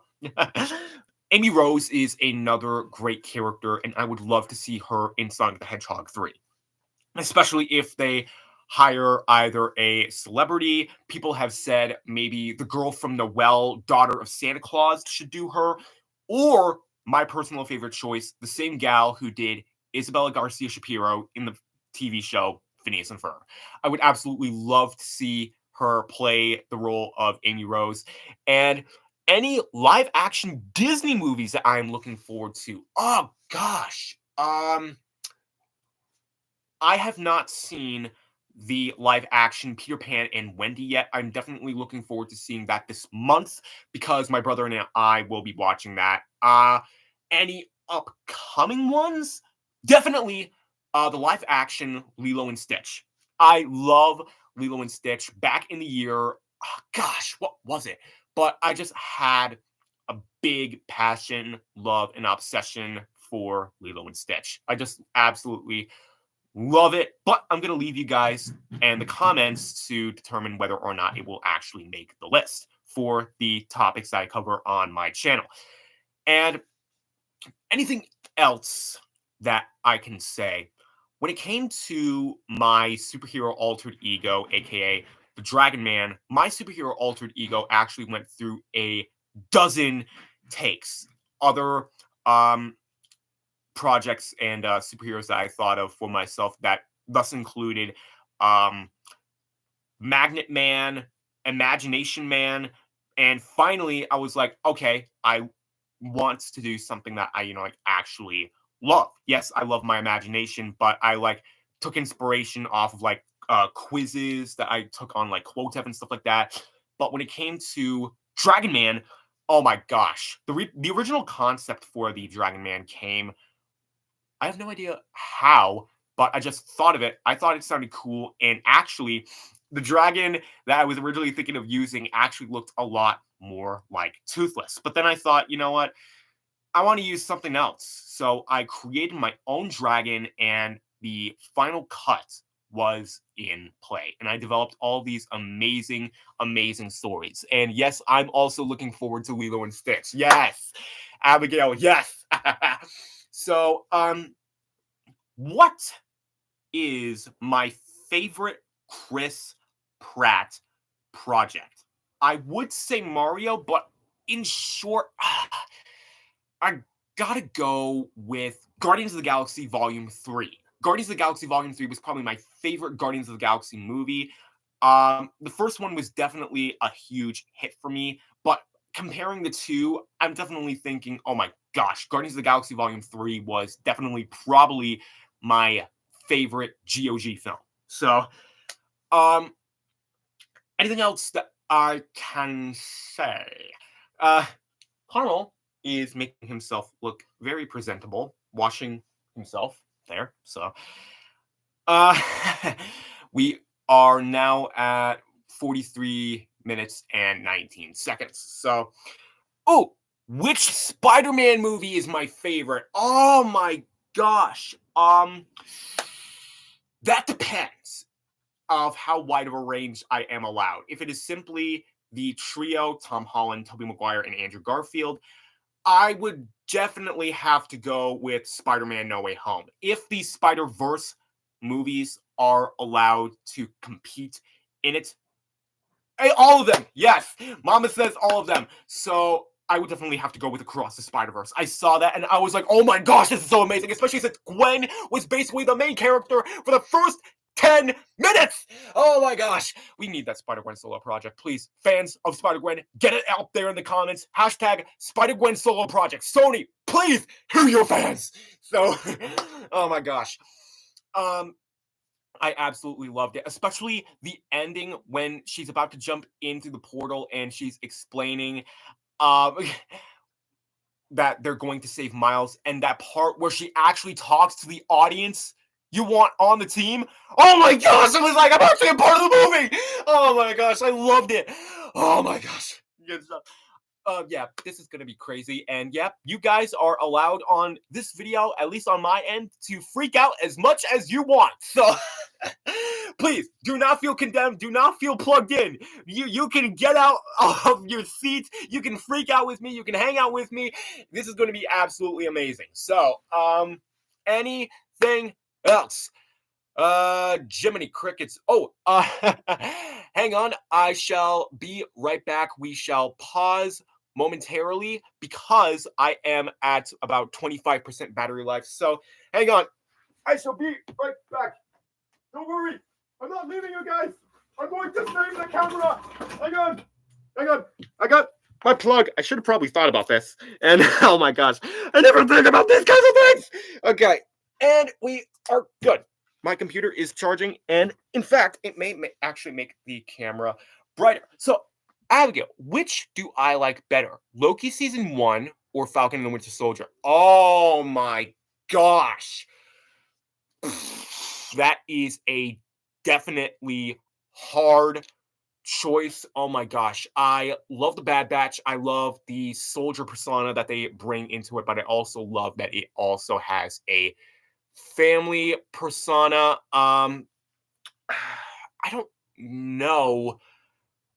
Amy Rose is another great character, and I would love to see her in Sonic the Hedgehog 3. Especially if they hire either a celebrity. People have said maybe the girl from Noelle, daughter of Santa Claus, should do her. Or my personal favorite choice, the same gal who did Isabella Garcia Shapiro in the TV show Phineas and Ferb. I would absolutely love to see her play the role of Amy Rose. And any live action Disney movies that I'm looking forward to. Oh gosh. I have not seen the live action Peter Pan and Wendy yet. I'm definitely looking forward to seeing that this month because my brother and I will be watching that. Any upcoming ones? Definitely the live action Lilo and Stitch. I love Lilo and Stitch. Back in the year, gosh, what was it? But I just had a big passion, love, and obsession for Lilo and Stitch. I just absolutely love it. But I'm going to leave you guys and the comments to determine whether or not it will actually make the list for the topics I cover on my channel. And anything else that I can say, when it came to my superhero altered ego, aka the Dragon Man, my superhero altered ego actually went through a dozen takes. Other projects and superheroes that I thought of for myself that thus included Magnet Man, Imagination Man, and finally I was like, okay, I want to do something that I, like actually love. Yes, I love my imagination, but I took inspiration off of quizzes that I took on Quotev and stuff like that. But when it came to Dragon Man, oh my gosh, the original concept for the Dragon Man came, I have no idea how, but I just thought of it. I thought it sounded cool, and actually the dragon that I was originally thinking of using actually looked a lot more like Toothless. But then I thought, you know what? I want to use something else. So I created my own dragon, and the final cut was in play. And I developed all these amazing, amazing stories. And yes, I'm also looking forward to Lilo and Stitch. Yes. Abigail, yes. So, what is my favorite Chris Pratt project? I would say Mario, but in short, I gotta go with Guardians of the Galaxy Volume 3. Guardians of the Galaxy Volume 3 was probably my favorite Guardians of the Galaxy movie. The first one was definitely a huge hit for me, but comparing the two, I'm definitely thinking, oh my gosh, Guardians of the Galaxy Volume 3 was definitely probably my favorite GOG film. So, anything else that I can say? Carmel is making himself look very presentable, washing himself there. So, we are now at 43 minutes and 19 seconds. So, oh, which Spider-Man movie is my favorite? Oh my gosh. That depends of how wide of a range I am allowed. If it is simply the trio, Tom Holland, Tobey Maguire, and Andrew Garfield, I would definitely have to go with Spider-Man No Way Home. If the Spider-Verse movies are allowed to compete in it, all of them, yes. Mama says all of them. So I would definitely have to go with Across the Spider-Verse. I saw that and I was like, oh my gosh, this is so amazing. Especially since Gwen was basically the main character for the first 10 minutes. Oh my gosh. We need that Spider-Gwen solo project. Please, fans of Spider-Gwen, get it out there in the comments. Hashtag Spider-Gwen solo project. Sony, please, hear your fans. So, oh my gosh. I absolutely loved it, especially the ending when she's about to jump into the portal and she's explaining that they're going to save Miles, and that part where she actually talks to the audience you want on the team. Oh my gosh, it was like I'm actually a part of the movie. Oh my gosh, I loved it. Oh my gosh. Good stuff. Yeah, this is gonna be crazy, and yeah, you guys are allowed on this video, at least on my end, to freak out as much as you want. So Please do not feel condemned. Do not feel plugged in. You can get out of your seats. You can freak out with me. You can hang out with me. This is going to be absolutely amazing. So, anything else? Jiminy Crickets. Oh, hang on. I shall be right back. We shall pause momentarily because I am at about 25% battery life. So, hang on. I shall be right back. Don't worry. I'm not leaving you guys. I'm going to save the camera. Hang on. I got my plug. I should have probably thought about this. And oh my gosh, I never think about these kinds of things. Okay. And we are good. My computer is charging. And in fact, it may actually make the camera brighter. So, Abigail, which do I like better? Loki season 1 or Falcon and the Winter Soldier? Oh my gosh. That is a definitely hard choice. Oh my gosh. I love the Bad Batch. I love the soldier persona that they bring into it, but I also love that it also has a family persona. I don't know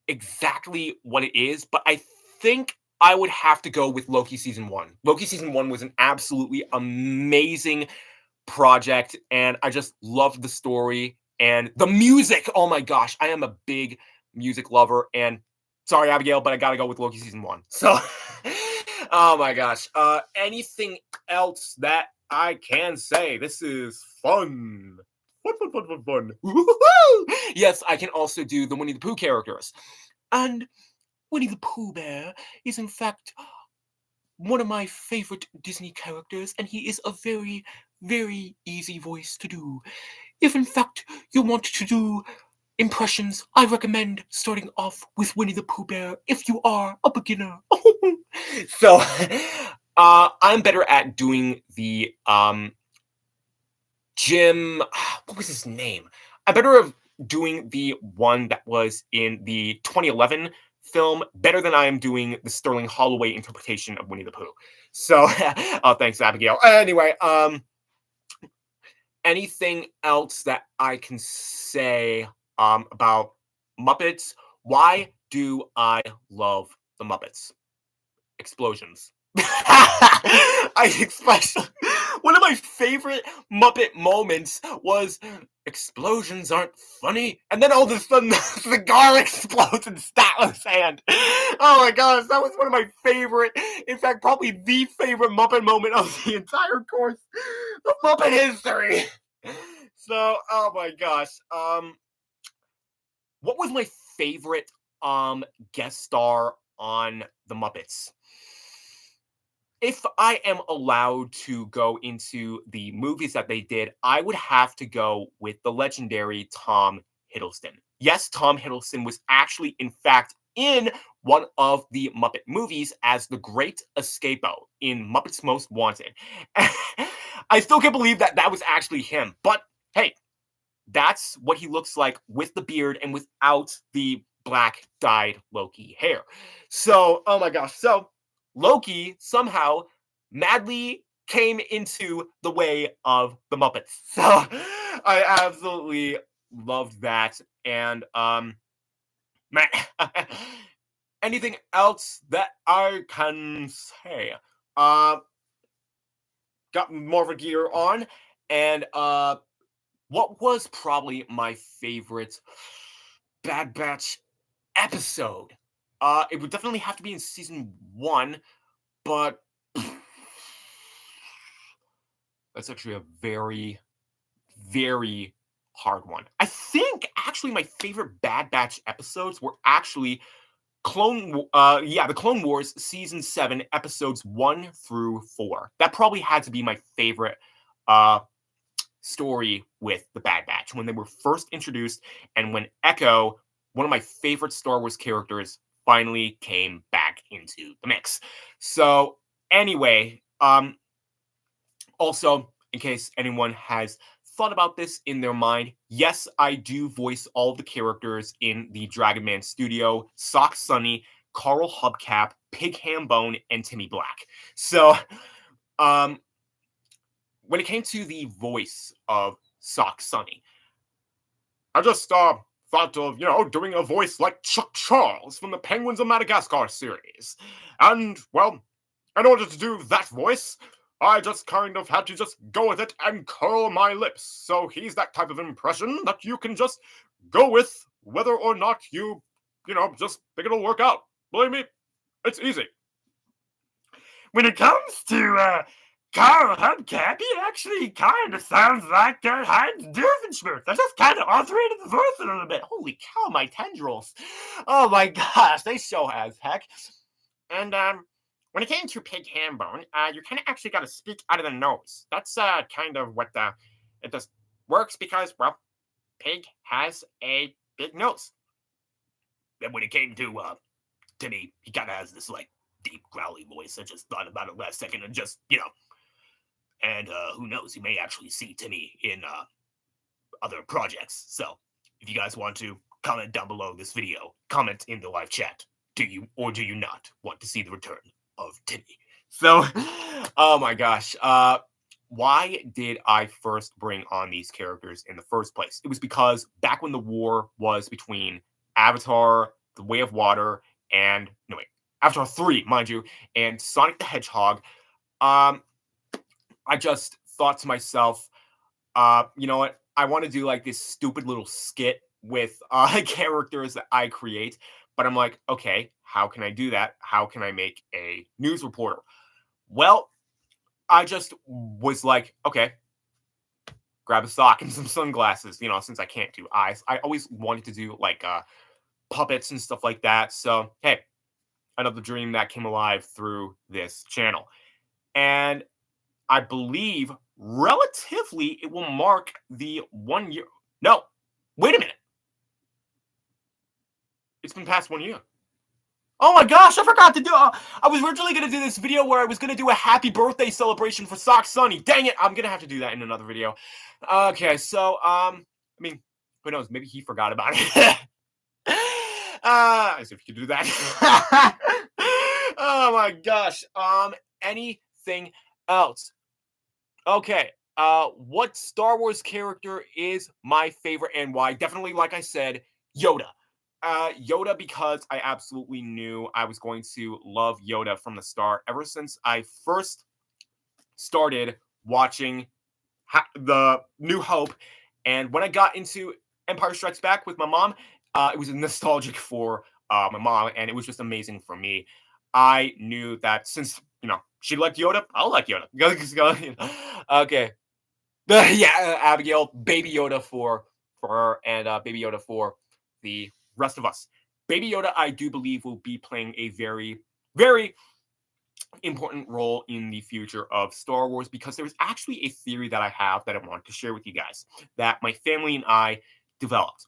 exactly what it is, but I think I would have to go with Loki season 1. Loki season 1 was an absolutely amazing project, and I just loved the story and the music. Oh my gosh, I am a big music lover, and sorry, Abigail, but I gotta go with Loki season 1. So, oh my gosh, anything else that I can say? This is fun. Fun. Woo-hoo-hoo! Yes, I can also do the Winnie the Pooh characters, and Winnie the Pooh Bear is in fact one of my favorite Disney characters, and he is a very, very easy voice to do. If in fact you want to do impressions, I recommend starting off with Winnie the Pooh Bear if you are a beginner. So, I'm better at doing the Jim. What was his name? I'm better at doing the one that was in the 2011 film better than I am doing the Sterling Holloway interpretation of Winnie the Pooh. So, thanks, Abigail. Anyway, anything else that I can say about Muppets? Why do I love the Muppets? Explosions. I especially one of my favorite Muppet moments was explosions aren't funny, and then all of a sudden the cigar explodes in Statler's hand. Oh my gosh, that was one of my favorite, in fact, probably the favorite Muppet moment of the entire course of Muppet history. So, oh my gosh, what was my favorite guest star on the Muppets? If I am allowed to go into the movies that they did, I would have to go with the legendary Tom Hiddleston. Yes, Tom Hiddleston was actually, in fact, in one of the Muppet movies as the Great Escapo in Muppets Most Wanted. I still can't believe that that was actually him. But hey, that's what he looks like with the beard and without the black dyed Loki hair. So, oh my gosh. So, Loki somehow madly came into the way of the Muppets. So I absolutely loved that. And man, anything else that I can say? Got Marvel gear on, and what was probably my favorite Bad Batch episode? It would definitely have to be in season 1, but that's actually a very, very hard one. I think actually my favorite Bad Batch episodes were actually the Clone Wars season 7 episodes 1 through 4. That probably had to be my favorite story with the Bad Batch when they were first introduced, and when Echo, one of my favorite Star Wars characters, finally came back into the mix. So anyway, also, in case anyone has thought about this in their mind, yes, I do voice all of the characters in the Dragon Man studio: Sock Sunny, Carl Hubcap, Pig Hambone, and Timmy Black. So, when it came to the voice of Sock Sunny, I just thought of, doing a voice like Chuck Charles from the Penguins of Madagascar series. And, well, in order to do that voice, I just kind of had to just go with it and curl my lips. So he's that type of impression that you can just go with whether or not you just think it'll work out. Believe me, it's easy. When it comes to Carl Hubcap, he actually kind of sounds like Heinz Doofenshmirtz. I just kind of alterated the voice a little bit. Holy cow, my tendrils. Oh my gosh, they show as heck. And when it came to Pig Hambone, you kind of actually got to speak out of the nose. That's kind of what it just works because, well, Pig has a big nose. And when it came to Timmy, he kind of has this like deep growly voice. I just thought about it last second and just, and who knows, you may actually see Timmy in other projects. So if you guys want to comment down below this video, comment in the live chat. Do you or do you not want to see the return of Timmy? So, oh my gosh. Why did I first bring on these characters in the first place? It was because back when the war was between Avatar, The Way of Water, and Avatar 3, mind you, and Sonic the Hedgehog, I just thought to myself, you know what? I want to do like this stupid little skit with characters that I create. But I'm like, okay, how can I do that? How can I make a news reporter? Well, I just was like, okay, grab a sock and some sunglasses, since I can't do eyes. I always wanted to do like puppets and stuff like that. So, hey, another dream that came alive through this channel. And I believe relatively it will mark the 1 year. No, wait a minute. It's been past 1 year. Oh my gosh, I forgot to do I was originally going to do this video where I was going to do a happy birthday celebration for Sock Sunny. Dang it, I'm going to have to do that in another video. Okay, so, who knows? Maybe he forgot about it. As if you could do that. Oh my gosh. Anything else? Okay. What Star Wars character is my favorite and why? Definitely, like I said, Yoda. Yoda, because I absolutely knew I was going to love Yoda from the start. Ever since I first started watching The New Hope, and when I got into Empire Strikes Back with my mom, it was nostalgic for my mom, and it was just amazing for me. I knew that since, she liked Yoda, I'll like Yoda. Okay. Yeah, Abigail, Baby Yoda for her, and Baby Yoda for the rest of us. Baby Yoda, I do believe, will be playing a very, very important role in the future of Star Wars, because there's actually a theory that I have that I want to share with you guys that my family and I developed.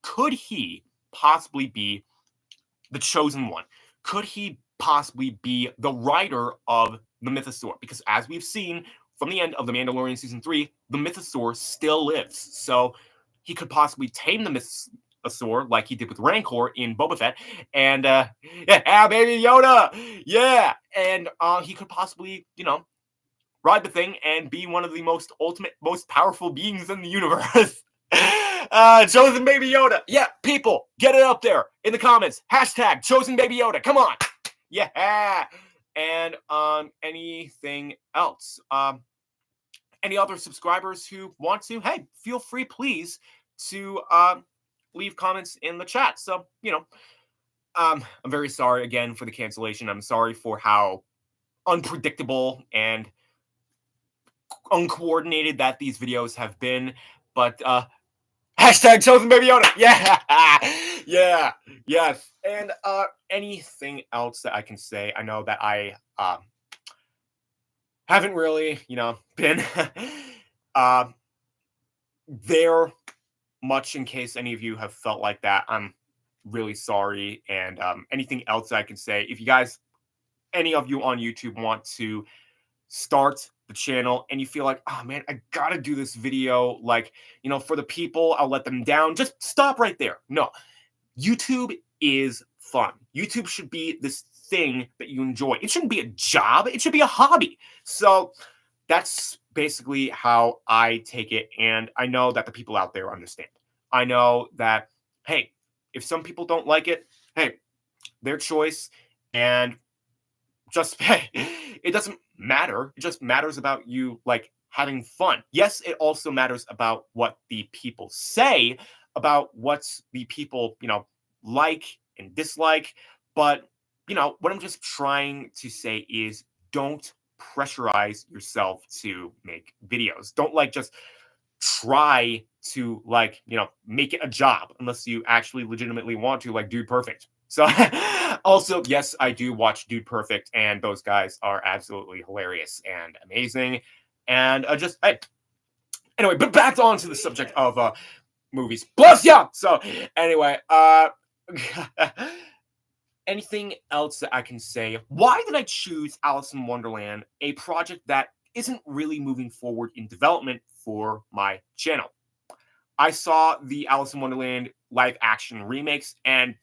Could he possibly be the chosen one? Could he possibly be the writer of the Mythosaur? Because as we've seen from the end of The Mandalorian Season 3, the Mythosaur still lives. So he could possibly tame the Mythosaur like he did with Rancor in Boba Fett. And, yeah, Baby Yoda! Yeah! And he could possibly, ride the thing and be one of the most powerful beings in the universe. Chosen Baby Yoda. Yeah, people, get it up there in the comments. Hashtag Chosen Baby Yoda. Come on. Yeah. And anything else? Any other subscribers who want to, hey, feel free, please, to leave comments in the chat. So, I'm very sorry again for the cancellation. I'm sorry for how unpredictable and uncoordinated that these videos have been. But hashtag Chosen Baby Yoda. Yeah. Yeah. Yes. And anything else that I can say? I know that I haven't really, been there much, in case any of you have felt like that. I'm really sorry. And anything else I can say, if you guys, any of you on YouTube want to start the channel and you feel like, oh man, I gotta do this video, like, for the people, I'll let them down, just stop right there. No, YouTube is fun. YouTube should be this thing that you enjoy. It shouldn't be a job. It should be a hobby. So that's basically how I take it. And I know that the people out there understand. I know that, hey, if some people don't like it, hey, their choice. And just, hey, it doesn't matter. It just matters about you, like, having fun. Yes, it also matters about what the people say, about what the people, like and dislike. But, what I'm just trying to say is don't pressurize yourself to make videos. Don't, like, just try to, like, make it a job unless you actually legitimately want to, like Dude Perfect. So also, yes, I do watch Dude Perfect, and those guys are absolutely hilarious and amazing. And just, hey, anyway, but back on to the subject of movies. Bless ya! So anyway, anything else that I can say? Why did I choose Alice in Wonderland, a project that isn't really moving forward in development for my channel? I saw the Alice in Wonderland live action remakes, and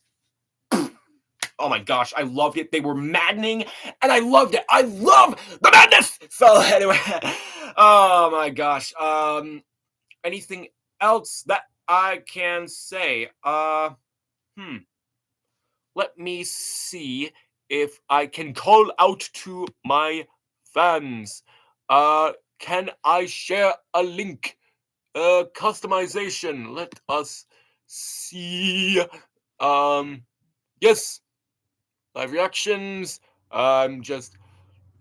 oh my gosh, I loved it. They were maddening, and I loved it. I love the madness. So anyway, oh my gosh. Anything else that I can say? Let me see if I can call out to my fans. Can I share a link? Customization. Let us see. Yes. Live reactions. I'm just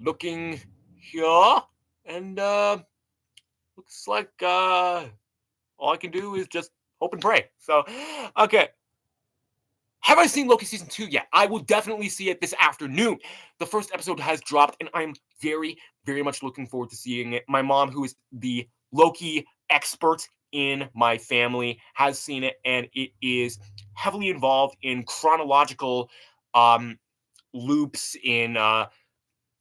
looking here, and looks like all I can do is just hope and pray. So, okay. Have I seen Loki season 2 yet? I will definitely see it this afternoon. The first episode has dropped, and I'm very, very much looking forward to seeing it. My mom, who is the Loki expert in my family, has seen it, and it is heavily involved in chronological loops, in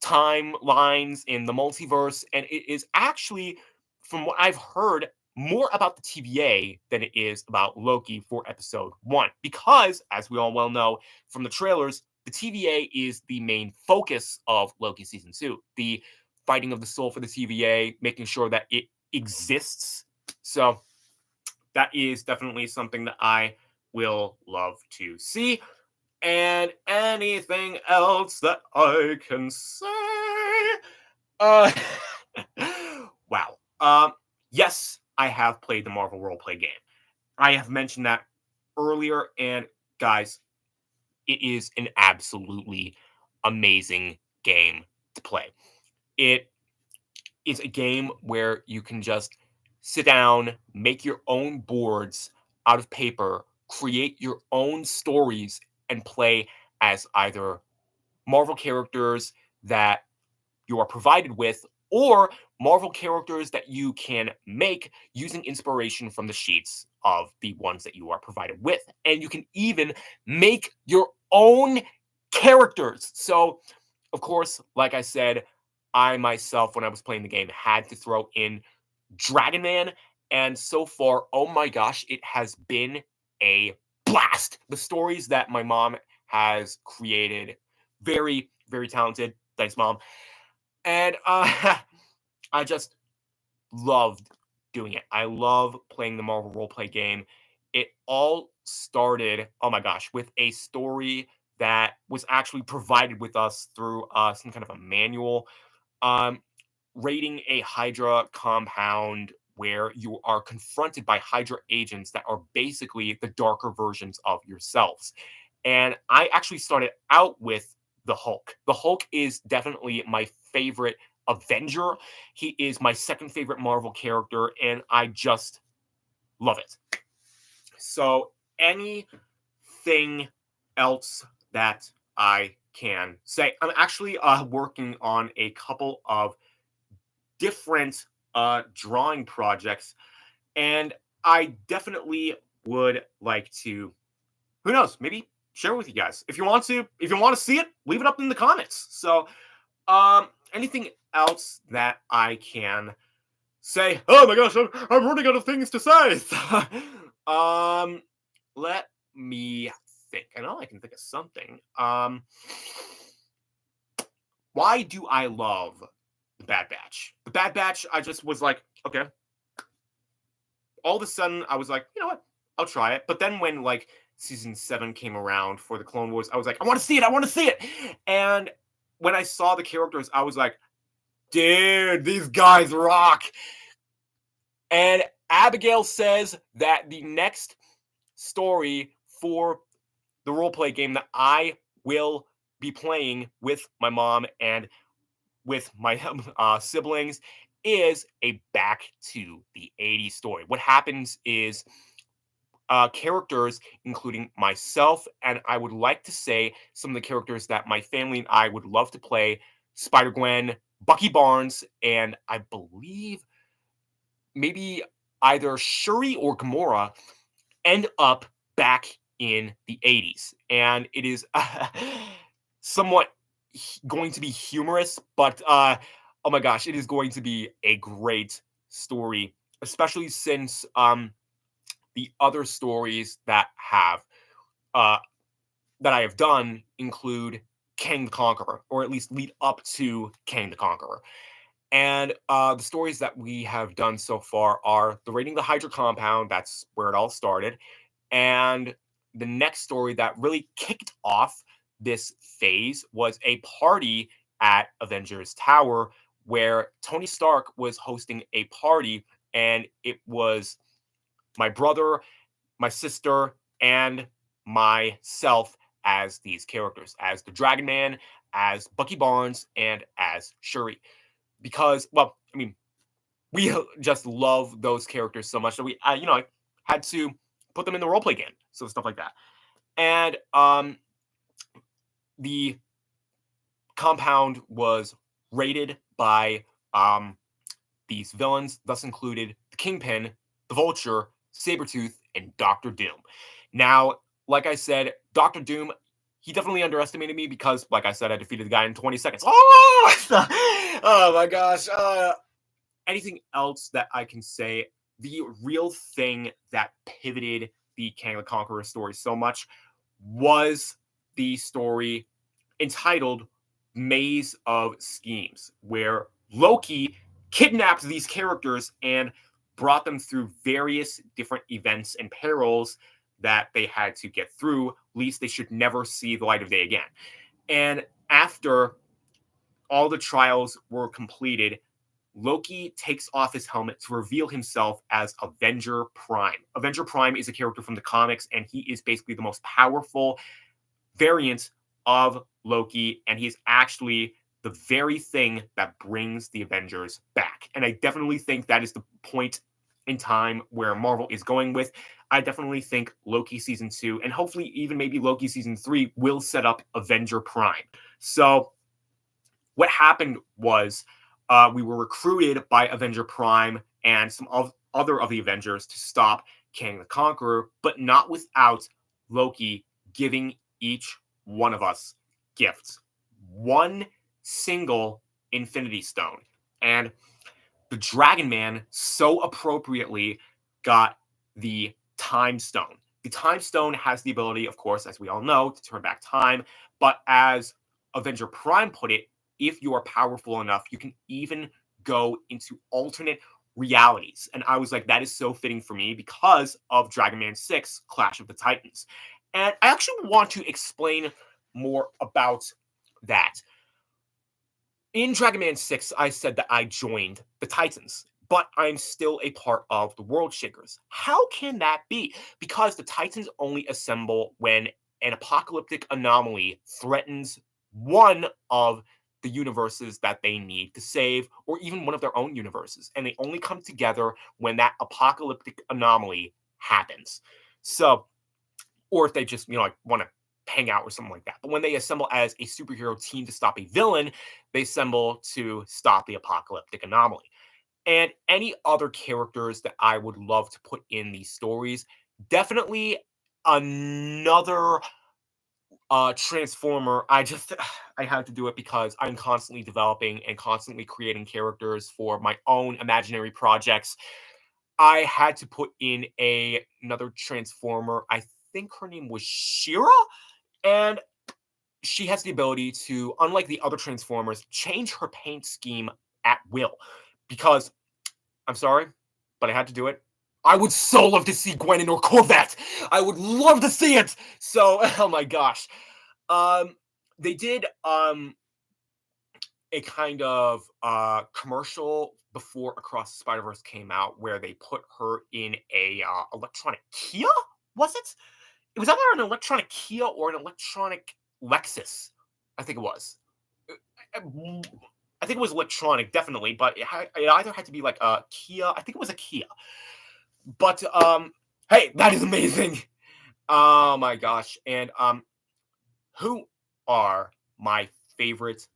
timelines, in the multiverse, and it is actually, from what I've heard, more about the TVA than it is about Loki for episode 1. Because, as we all well know from the trailers, the TVA is the main focus of Loki season 2. The fighting of the soul for the TVA, making sure that it exists. So that is definitely something that I will love to see. And anything else that I can say? Wow. Yes, I have played the Marvel Roleplay game. I have mentioned that earlier, and guys, it is an absolutely amazing game to play. It is a game where you can just sit down, make your own boards out of paper, create your own stories, and play as either Marvel characters that you are provided with, or Marvel characters that you can make using inspiration from the sheets of the ones that you are provided with. And you can even make your own characters. So, of course, like I said, I myself, when I was playing the game, had to throw in Dragon Man. And so far, oh my gosh, it has been a blast. The stories that my mom has created, very, very talented. Thanks, Mom. And I just loved doing it. I love playing the Marvel roleplay game. It all started, oh my gosh, with a story that was actually provided with us through some kind of a manual, raiding a Hydra compound where you are confronted by Hydra agents that are basically the darker versions of yourselves. And I actually started out with the Hulk. The Hulk is definitely my favorite Avenger. He is my second favorite Marvel character, and I just love it. So, anything else that I can say? I'm actually working on a couple of different drawing projects, and I definitely would like to, who knows, maybe share with you guys. If you want to see it, leave it up in the comments. So, anything else that I can say? Oh my gosh, I'm running out of things to say. Let me think. I know I can think of something. Why do I love the Bad Batch? The Bad Batch, I just was like, okay. All of a sudden, I was like, you know what? I'll try it. But then when like season 7 came around for the Clone Wars, I was like, I want to see it. I want to see it. And when I saw the characters, I was like, dude, these guys rock. And Abigail says that the next story for the roleplay game that I will be playing with my mom and with my siblings is a back to the 80s story. What happens is characters, including myself, and I would like to say some of the characters that my family and I would love to play, Spider-Gwen, Bucky Barnes, and I believe maybe either Shuri or Gamora, end up back in the 80s. And it is somewhat going to be humorous, but oh my gosh, it is going to be a great story, especially since the other stories that I have done include Kang the Conqueror, or at least lead up to Kang the Conqueror. And the stories that we have done so far are the Raiding the Hydra Compound. That's where it all started. And the next story that really kicked off this phase was a party at Avengers Tower where Tony Stark was hosting a party, and it was my brother, my sister, and myself as these characters, as the Dragon Man, as Bucky Barnes, and as Shuri. Because, well, I mean, we just love those characters so much that we, I had to put them in the roleplay game, so stuff like that. And the compound was raided by these villains, thus included the Kingpin, the Vulture, Sabretooth, and Doctor Doom. Now, like I said, Doctor Doom, he definitely underestimated me because, like I said, I defeated the guy in 20 seconds. Oh my gosh. Anything else that I can say? The real thing that pivoted the Kang the Conqueror story so much was the story entitled Maze of Schemes, where Loki kidnapped these characters and brought them through various different events and perils that they had to get through, least they should never see the light of day again. And after all the trials were completed, Loki takes off his helmet to reveal himself as Avenger Prime. Avenger Prime is a character from the comics, and he is basically the most powerful variant of Loki, and he is actually the very thing that brings the Avengers back. And I definitely think that is the point in time where Marvel is going with. I definitely think Loki Season 2, and hopefully even maybe Loki Season 3, will set up Avenger Prime. So what happened was we were recruited by Avenger Prime and some other of the Avengers to stop Kang the Conqueror, but not without Loki giving each one of us gifts. One single Infinity Stone. And the Dragon Man so appropriately got the Time Stone. The Time Stone has the ability, of course, as we all know, to turn back time. But as Avenger Prime put it, if you are powerful enough, you can even go into alternate realities. And I was like, that is so fitting for me because of Dragon Man 6, Clash of the Titans. And I actually want to explain more about that. In Dragon Man 6, I said that I joined the Titans, but I'm still a part of the World Shakers. How can that be? Because the Titans only assemble when an apocalyptic anomaly threatens one of the universes that they need to save, or even one of their own universes. And they only come together when that apocalyptic anomaly happens. So, or if they just, want to hang out or something like that. But when they assemble as a superhero team to stop a villain, they assemble to stop the apocalyptic anomaly. And any other characters that I would love to put in these stories, definitely another Transformer. I had to do it because I'm constantly developing and constantly creating characters for my own imaginary projects. I had to put in another Transformer. I think her name was She-Ra, and she has the ability to, unlike the other Transformers, change her paint scheme at will. Because, I'm sorry, but I had to do it. I would so love to see Gwen in her Corvette. I would love to see it. So, oh my gosh. They did a kind of commercial before Across the Spider-Verse came out where they put her in a electronic Kia, was it? It was either an electronic Kia or an electronic Lexus. I think it was. I think it was electronic, definitely, but it either had to be like a Kia. I think it was a Kia. But hey, that is amazing. Oh my gosh. And who are my favorite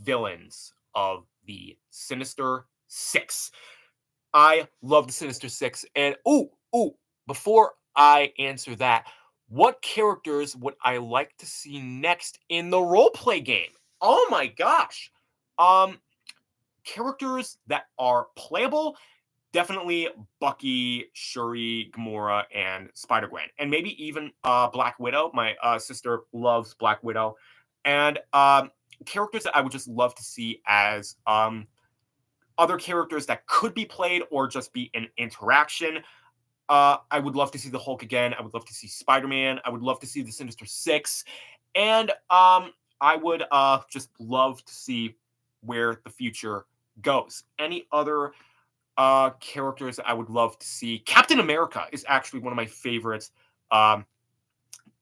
villains of the Sinister Six? I love the Sinister Six. And before I answer that, what characters would I like to see next in the roleplay game? Oh my gosh. Characters that are playable, definitely Bucky, Shuri, Gamora, and Spider-Gwen. And maybe even Black Widow. My sister loves Black Widow. And characters that I would just love to see as other characters that could be played or just be an interaction. I would love to see the Hulk again. I would love to see Spider-Man. I would love to see the Sinister Six. And I would just love to see where the future goes. Any other characters I would love to see? Captain America is actually one of my favorite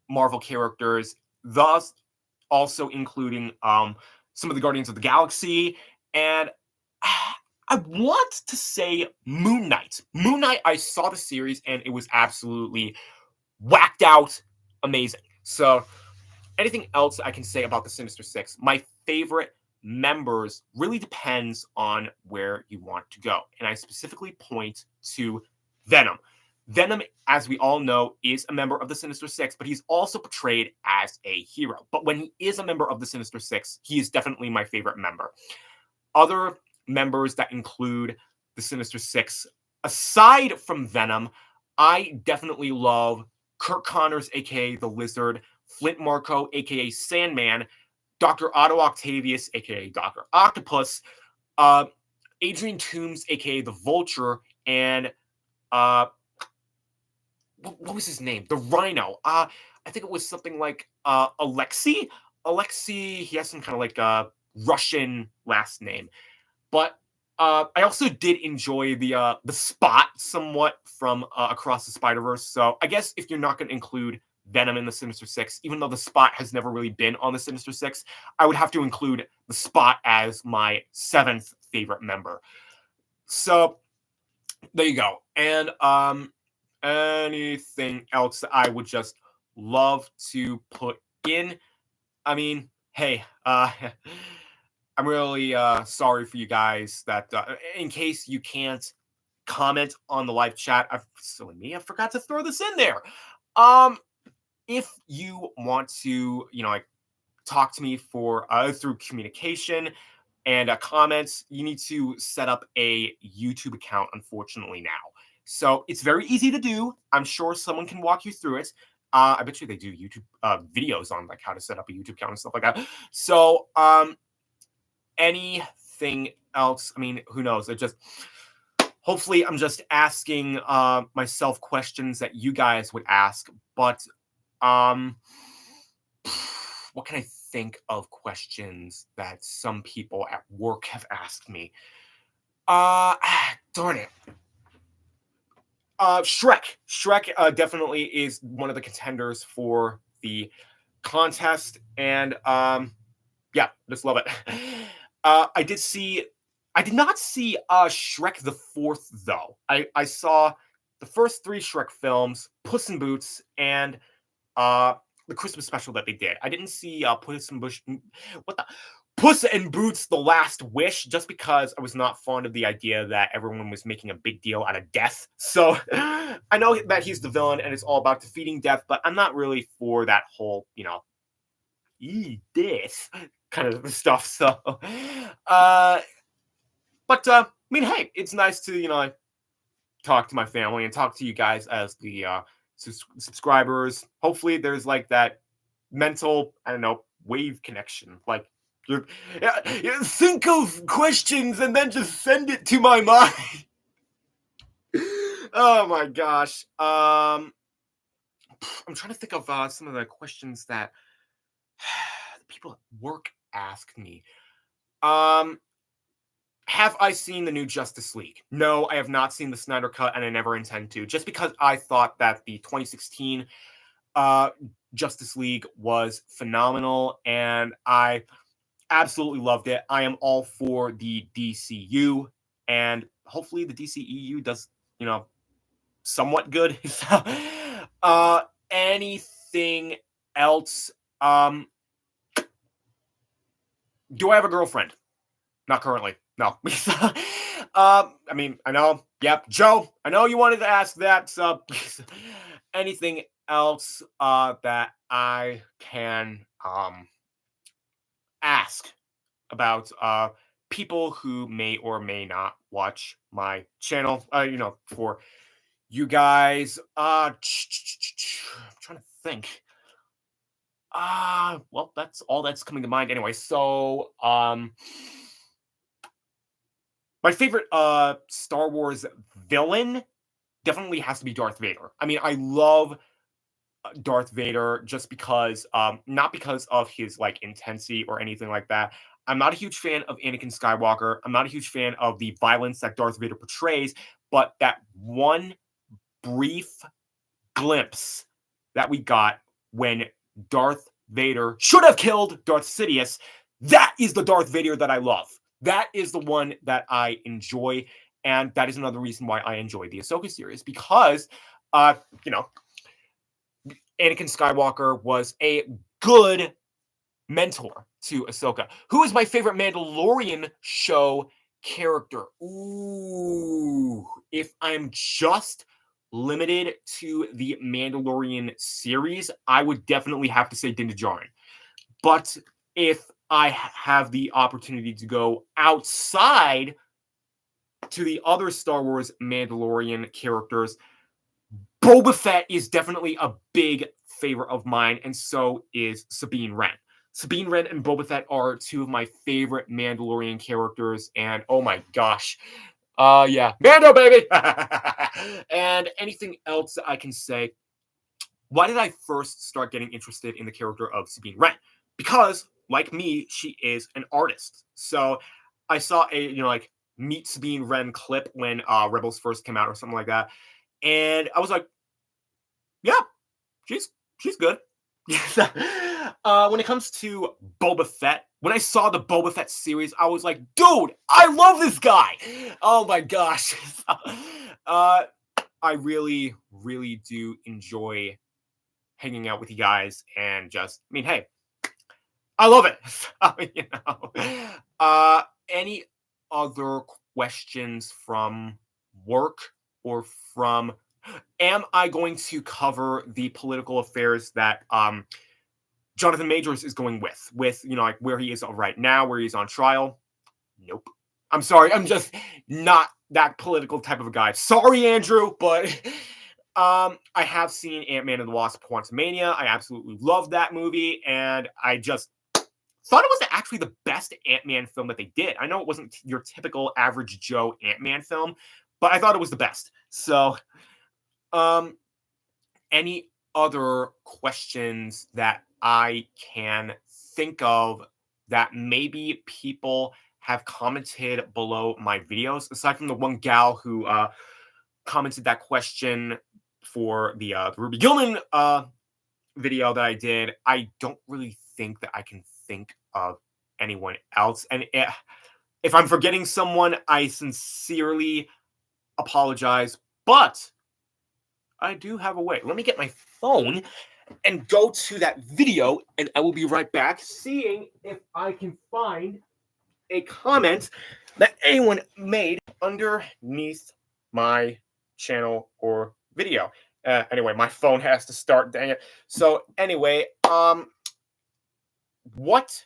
Marvel characters, thus also including some of the Guardians of the Galaxy. And I want to say Moon Knight. Moon Knight, I saw the series and it was absolutely whacked out amazing. So anything else I can say about the Sinister Six? My favorite members really depends on where you want to go. And I specifically point to Venom. Venom, as we all know, is a member of the Sinister Six, but he's also portrayed as a hero. But when he is a member of the Sinister Six, he is definitely my favorite member. Other members that include the Sinister Six, aside from Venom, I definitely love Kirk Connors, aka the Lizard, Flint Marko, aka Sandman, Dr. Otto Octavius, aka Dr. Octopus, Adrian Toomes, aka the Vulture, and what was his name? The Rhino. I think it was something like Alexei. Alexei, he has some kind of like Russian last name. But I also did enjoy the Spot somewhat from Across the Spider-Verse. So I guess if you're not going to include Venom in the Sinister Six, even though the Spot has never really been on the Sinister Six, I would have to include the Spot as my 7th favorite member. So there you go. And anything else that I would just love to put in? I mean, hey, I'm really sorry for you guys that in case you can't comment on the live chat, silly me, I forgot to throw this in there. If you want to, like talk to me for through communication and comments, you need to set up a YouTube account, unfortunately now. So it's very easy to do. I'm sure someone can walk you through it. I bet you they do YouTube videos on like how to set up a YouTube account and stuff like that. So anything else? I mean, who knows? Hopefully I'm just asking myself questions that you guys would ask, but what can I think of questions that some people at work have asked me? Darn it. Shrek. Shrek definitely is one of the contenders for the contest, and yeah, just love it. I did not see Shrek the Fourth though. I saw the first 3 Shrek films, Puss in Boots, and the Christmas special that they did. I didn't see Puss in Boots: The Last Wish, just because I was not fond of the idea that everyone was making a big deal out of death. So I know that he's the villain and it's all about defeating death, but I'm not really for that whole, death kind of stuff. So, but I mean, hey, it's nice to, talk to my family and talk to you guys as the subscribers. Hopefully there's like that mental, I don't know, wave connection. Like, think of questions and then just send it to my mind. Oh my gosh. I'm trying to think of some of the questions that people at work ask me. Have I seen the new Justice League? No, I have not seen the Snyder Cut, and I never intend to. Just because I thought that the 2016 Justice League was phenomenal, and I absolutely loved it. I am all for the DCU, and hopefully the DCEU does, somewhat good. So, anything else? Do I have a girlfriend? Not currently. No. I mean, I know. Yep. Joe, I know you wanted to ask that. So, anything else that I can ask about people who may or may not watch my channel? For you guys. I'm trying to think. Well, that's all that's coming to mind anyway. So, my favorite Star Wars villain definitely has to be Darth Vader. I mean, I love Darth Vader just because, not because of his like intensity or anything like that. I'm not a huge fan of Anakin Skywalker. I'm not a huge fan of the violence that Darth Vader portrays, but that one brief glimpse that we got when Darth Vader should have killed Darth Sidious, that is the Darth Vader that I love. That is the one that I enjoy, and that is another reason why I enjoy the Ahsoka series, because, Anakin Skywalker was a good mentor to Ahsoka. Who is my favorite Mandalorian show character? Ooh, if I'm just limited to the Mandalorian series, I would definitely have to say Din Djarin. But if I have the opportunity to go outside to the other Star Wars Mandalorian characters, Boba Fett is definitely a big favorite of mine, and so is Sabine Wren. Sabine Wren and Boba Fett are two of my favorite Mandalorian characters, and oh my gosh. Yeah, Mando, baby! And anything else I can say? Why did I first start getting interested in the character of Sabine Wren? Because, like me, she is an artist. So I saw a, Meet Sabine Wren clip when Rebels first came out or something like that. And I was like, yeah, she's good. When it comes to Boba Fett, when I saw the Boba Fett series, I was like, dude, I love this guy. Oh my gosh. I really, really do enjoy hanging out with you guys and just, hey, I love it. Any other questions from work or from, am I going to cover the political affairs that Jonathan Majors is going with where he is right now, where he's on trial? Nope. I'm sorry. I'm just not that political type of a guy. Sorry, Andrew, but I have seen Ant-Man and the Wasp: Quantumania. I absolutely love that movie, and I just thought it was actually the best Ant-Man film that they did. I know it wasn't your typical average Joe Ant-Man film, but I thought it was the best. So, any other questions that I can think of that maybe people have commented below my videos, aside from the one gal who commented that question for the Ruby Gilman video that I did? I don't really think that I can think of anyone else. And if I'm forgetting someone, I sincerely apologize. But I do have a way. Let me get my phone and go to that video, and I will be right back, seeing if I can find a comment that anyone made underneath my channel or video. Anyway, my phone has to start, dang it. So anyway, what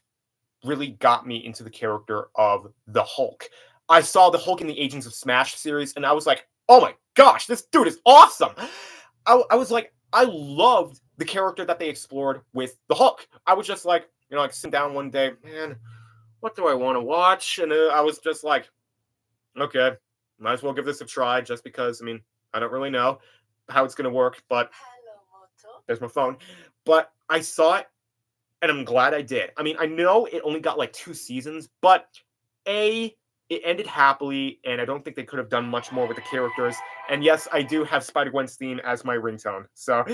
really got me into the character of the Hulk? I saw the Hulk in the Agents of Smash series, and I was like, oh my gosh, this dude is awesome. I was like, I loved the character that they explored with the Hulk. I was just like, sit down one day, man, what do I want to watch? And I was just like, okay, might as well give this a try, just because, I don't really know how it's going to work, but there's my phone. But I saw it, and I'm glad I did. I mean, I know it only got like 2 seasons, but it ended happily, and I don't think they could have done much more with the characters. And yes, I do have Spider-Gwen's theme as my ringtone. So,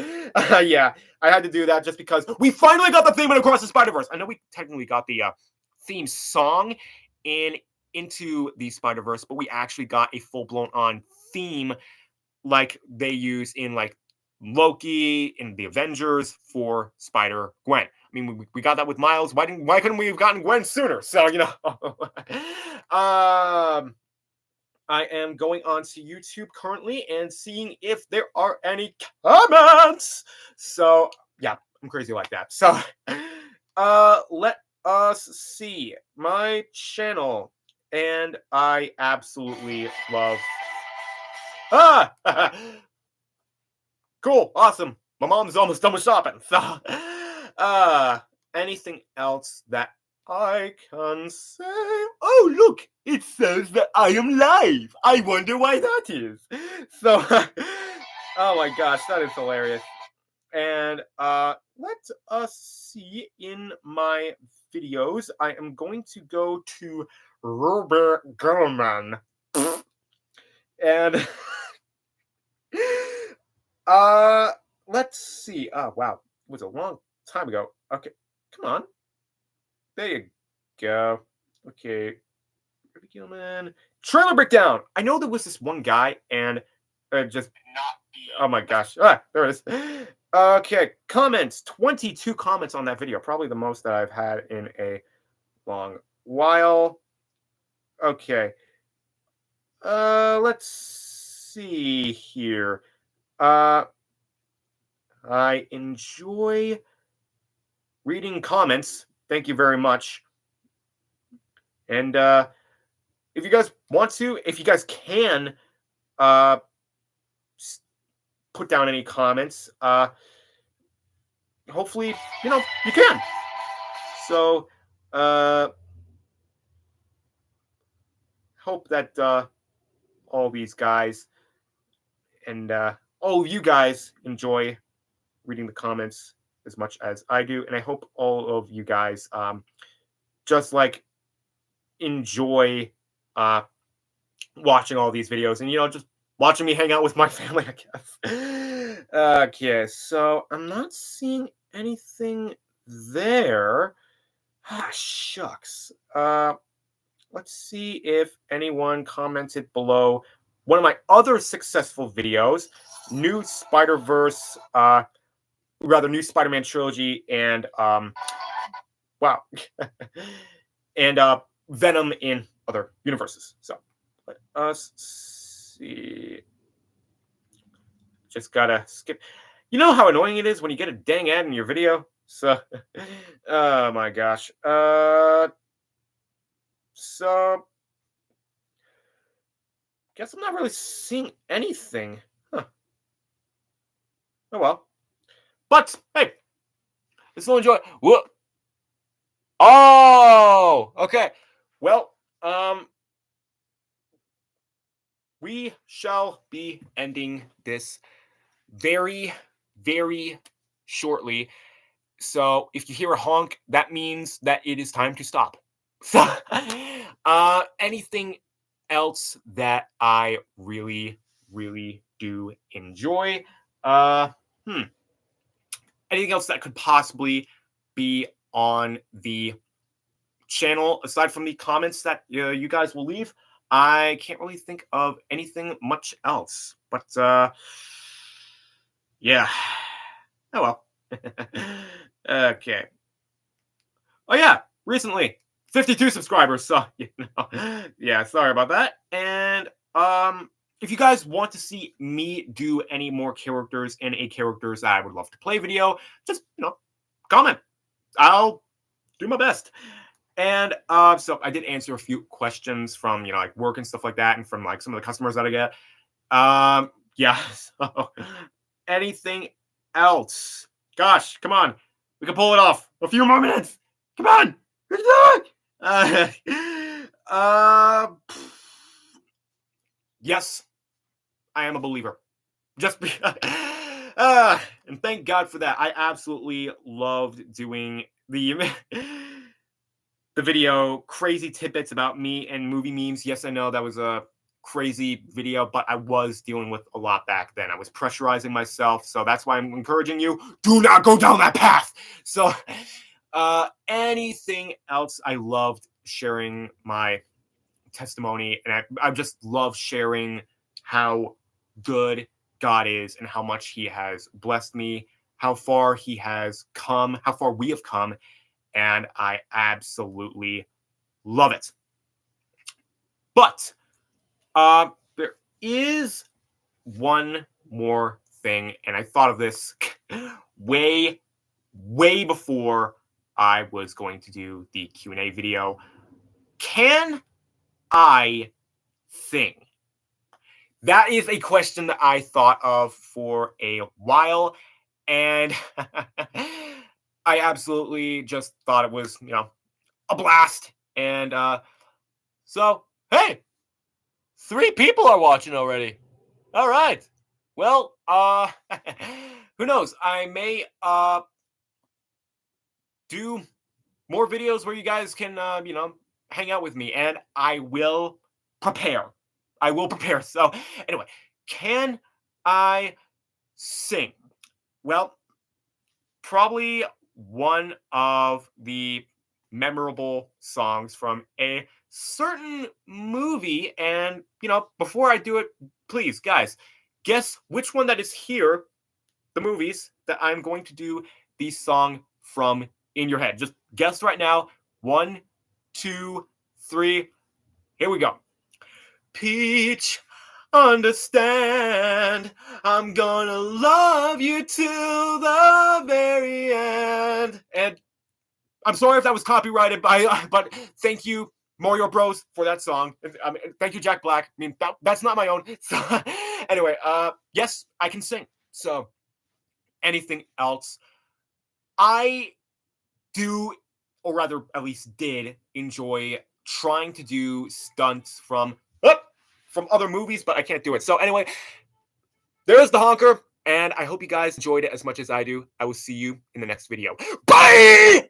yeah, I had to do that just because we finally got the theme in Across the Spider-Verse. I know we technically got the theme song into the Spider-Verse, but we actually got a full-blown on theme like they use in like Loki and the Avengers for Spider-Gwen. I mean, we got that with Miles. Why couldn't we have gotten Gwen sooner? So, I am going on to YouTube currently and seeing if there are any comments. So, yeah, I'm crazy like that. So, let us see my channel, and I absolutely love. Cool, awesome. My mom's almost done with shopping. So, anything else that I can say? Oh, look, it says that I am live. I wonder why that is. So, oh my gosh, that is hilarious. And let us see in my videos. I am going to go to Robert Gurman. And let's see. Oh, wow. It was a long time ago. Okay, come on. There you go. Okay. Gilman. Trailer breakdown. I know there was this one guy, and just oh my gosh. There it is. Okay, comments. 22 comments on that video. Probably the most that I've had in a long while. Okay. Let's see here. I enjoy reading comments. Thank you very much. And if you guys want to, if you guys can, put down any comments. Hopefully, you can. So, hope that all these guys and all of you guys enjoy reading the comments as much as I do, and I hope all of you guys just like enjoy watching all these videos, and just watching me hang out with my family, I guess. Okay, so I'm not seeing anything there. Shucks. Let's see if anyone commented below one of my other successful videos, New Spider-Verse, New Spider-Man trilogy, and wow, and Venom in other universes. So let us see. Just gotta skip. You know how annoying it is when you get a dang ad in your video? So, oh my gosh. So, guess I'm not really seeing anything. Huh. Oh well. But hey, let's still enjoy. Whoa. Oh, okay. Well, we shall be ending this very, very shortly. So if you hear a honk, that means that it is time to stop. So, anything else that I really, really do enjoy? Anything else that could possibly be on the channel aside from the comments that you guys will leave? I can't really think of anything much else. But yeah. Oh well. Okay. Oh yeah, recently 52 subscribers. So yeah, sorry about that. And if you guys want to see me do any more characters in a characters that I would love to play video, just comment. I'll do my best. And so I did answer a few questions from like work and stuff like that, and from like some of the customers that I get. Yeah. So anything else? Gosh, come on. We can pull it off. A few more minutes. Come on. Yes, I am a believer. just and thank God for that. I absolutely loved doing the the video crazy tidbits about me and movie memes. Yes, I know that was a crazy video, but I was dealing with a lot back then. I was pressurizing myself, so that's why I'm encouraging you, do not go down that path. So anything else, I loved sharing my testimony, and I just love sharing how good God is and how much he has blessed me, how far he has come, how far we have come, and I absolutely love it. But there is one more thing, and I thought of this way before I was going to do the Q&A video. Can I sing? That is a question that I thought of for a while, and I absolutely just thought it was, a blast. And so, hey, 3 people are watching already. All right. Well, who knows? I may do more videos where you guys can, hang out with me, and I will prepare. So, anyway, can I sing? Well, probably one of the memorable songs from a certain movie. And, before I do it, please, guys, guess which one that is here, the movies that I'm going to do the song from in your head. Just guess right now. 1, 2, 3. Here we go. Peach, understand, I'm gonna love you till the very end. And I'm sorry if that was copyrighted but thank you, Mario Bros, for that song. Thank you, Jack Black. I mean, that's not my own. So, anyway, yes, I can sing. So, anything else? I do, or rather, at least did, enjoy trying to do stunts from other movies, but I can't do it. So anyway, there's the honker, and I hope you guys enjoyed it as much as I do. I will see you in the next video. Bye!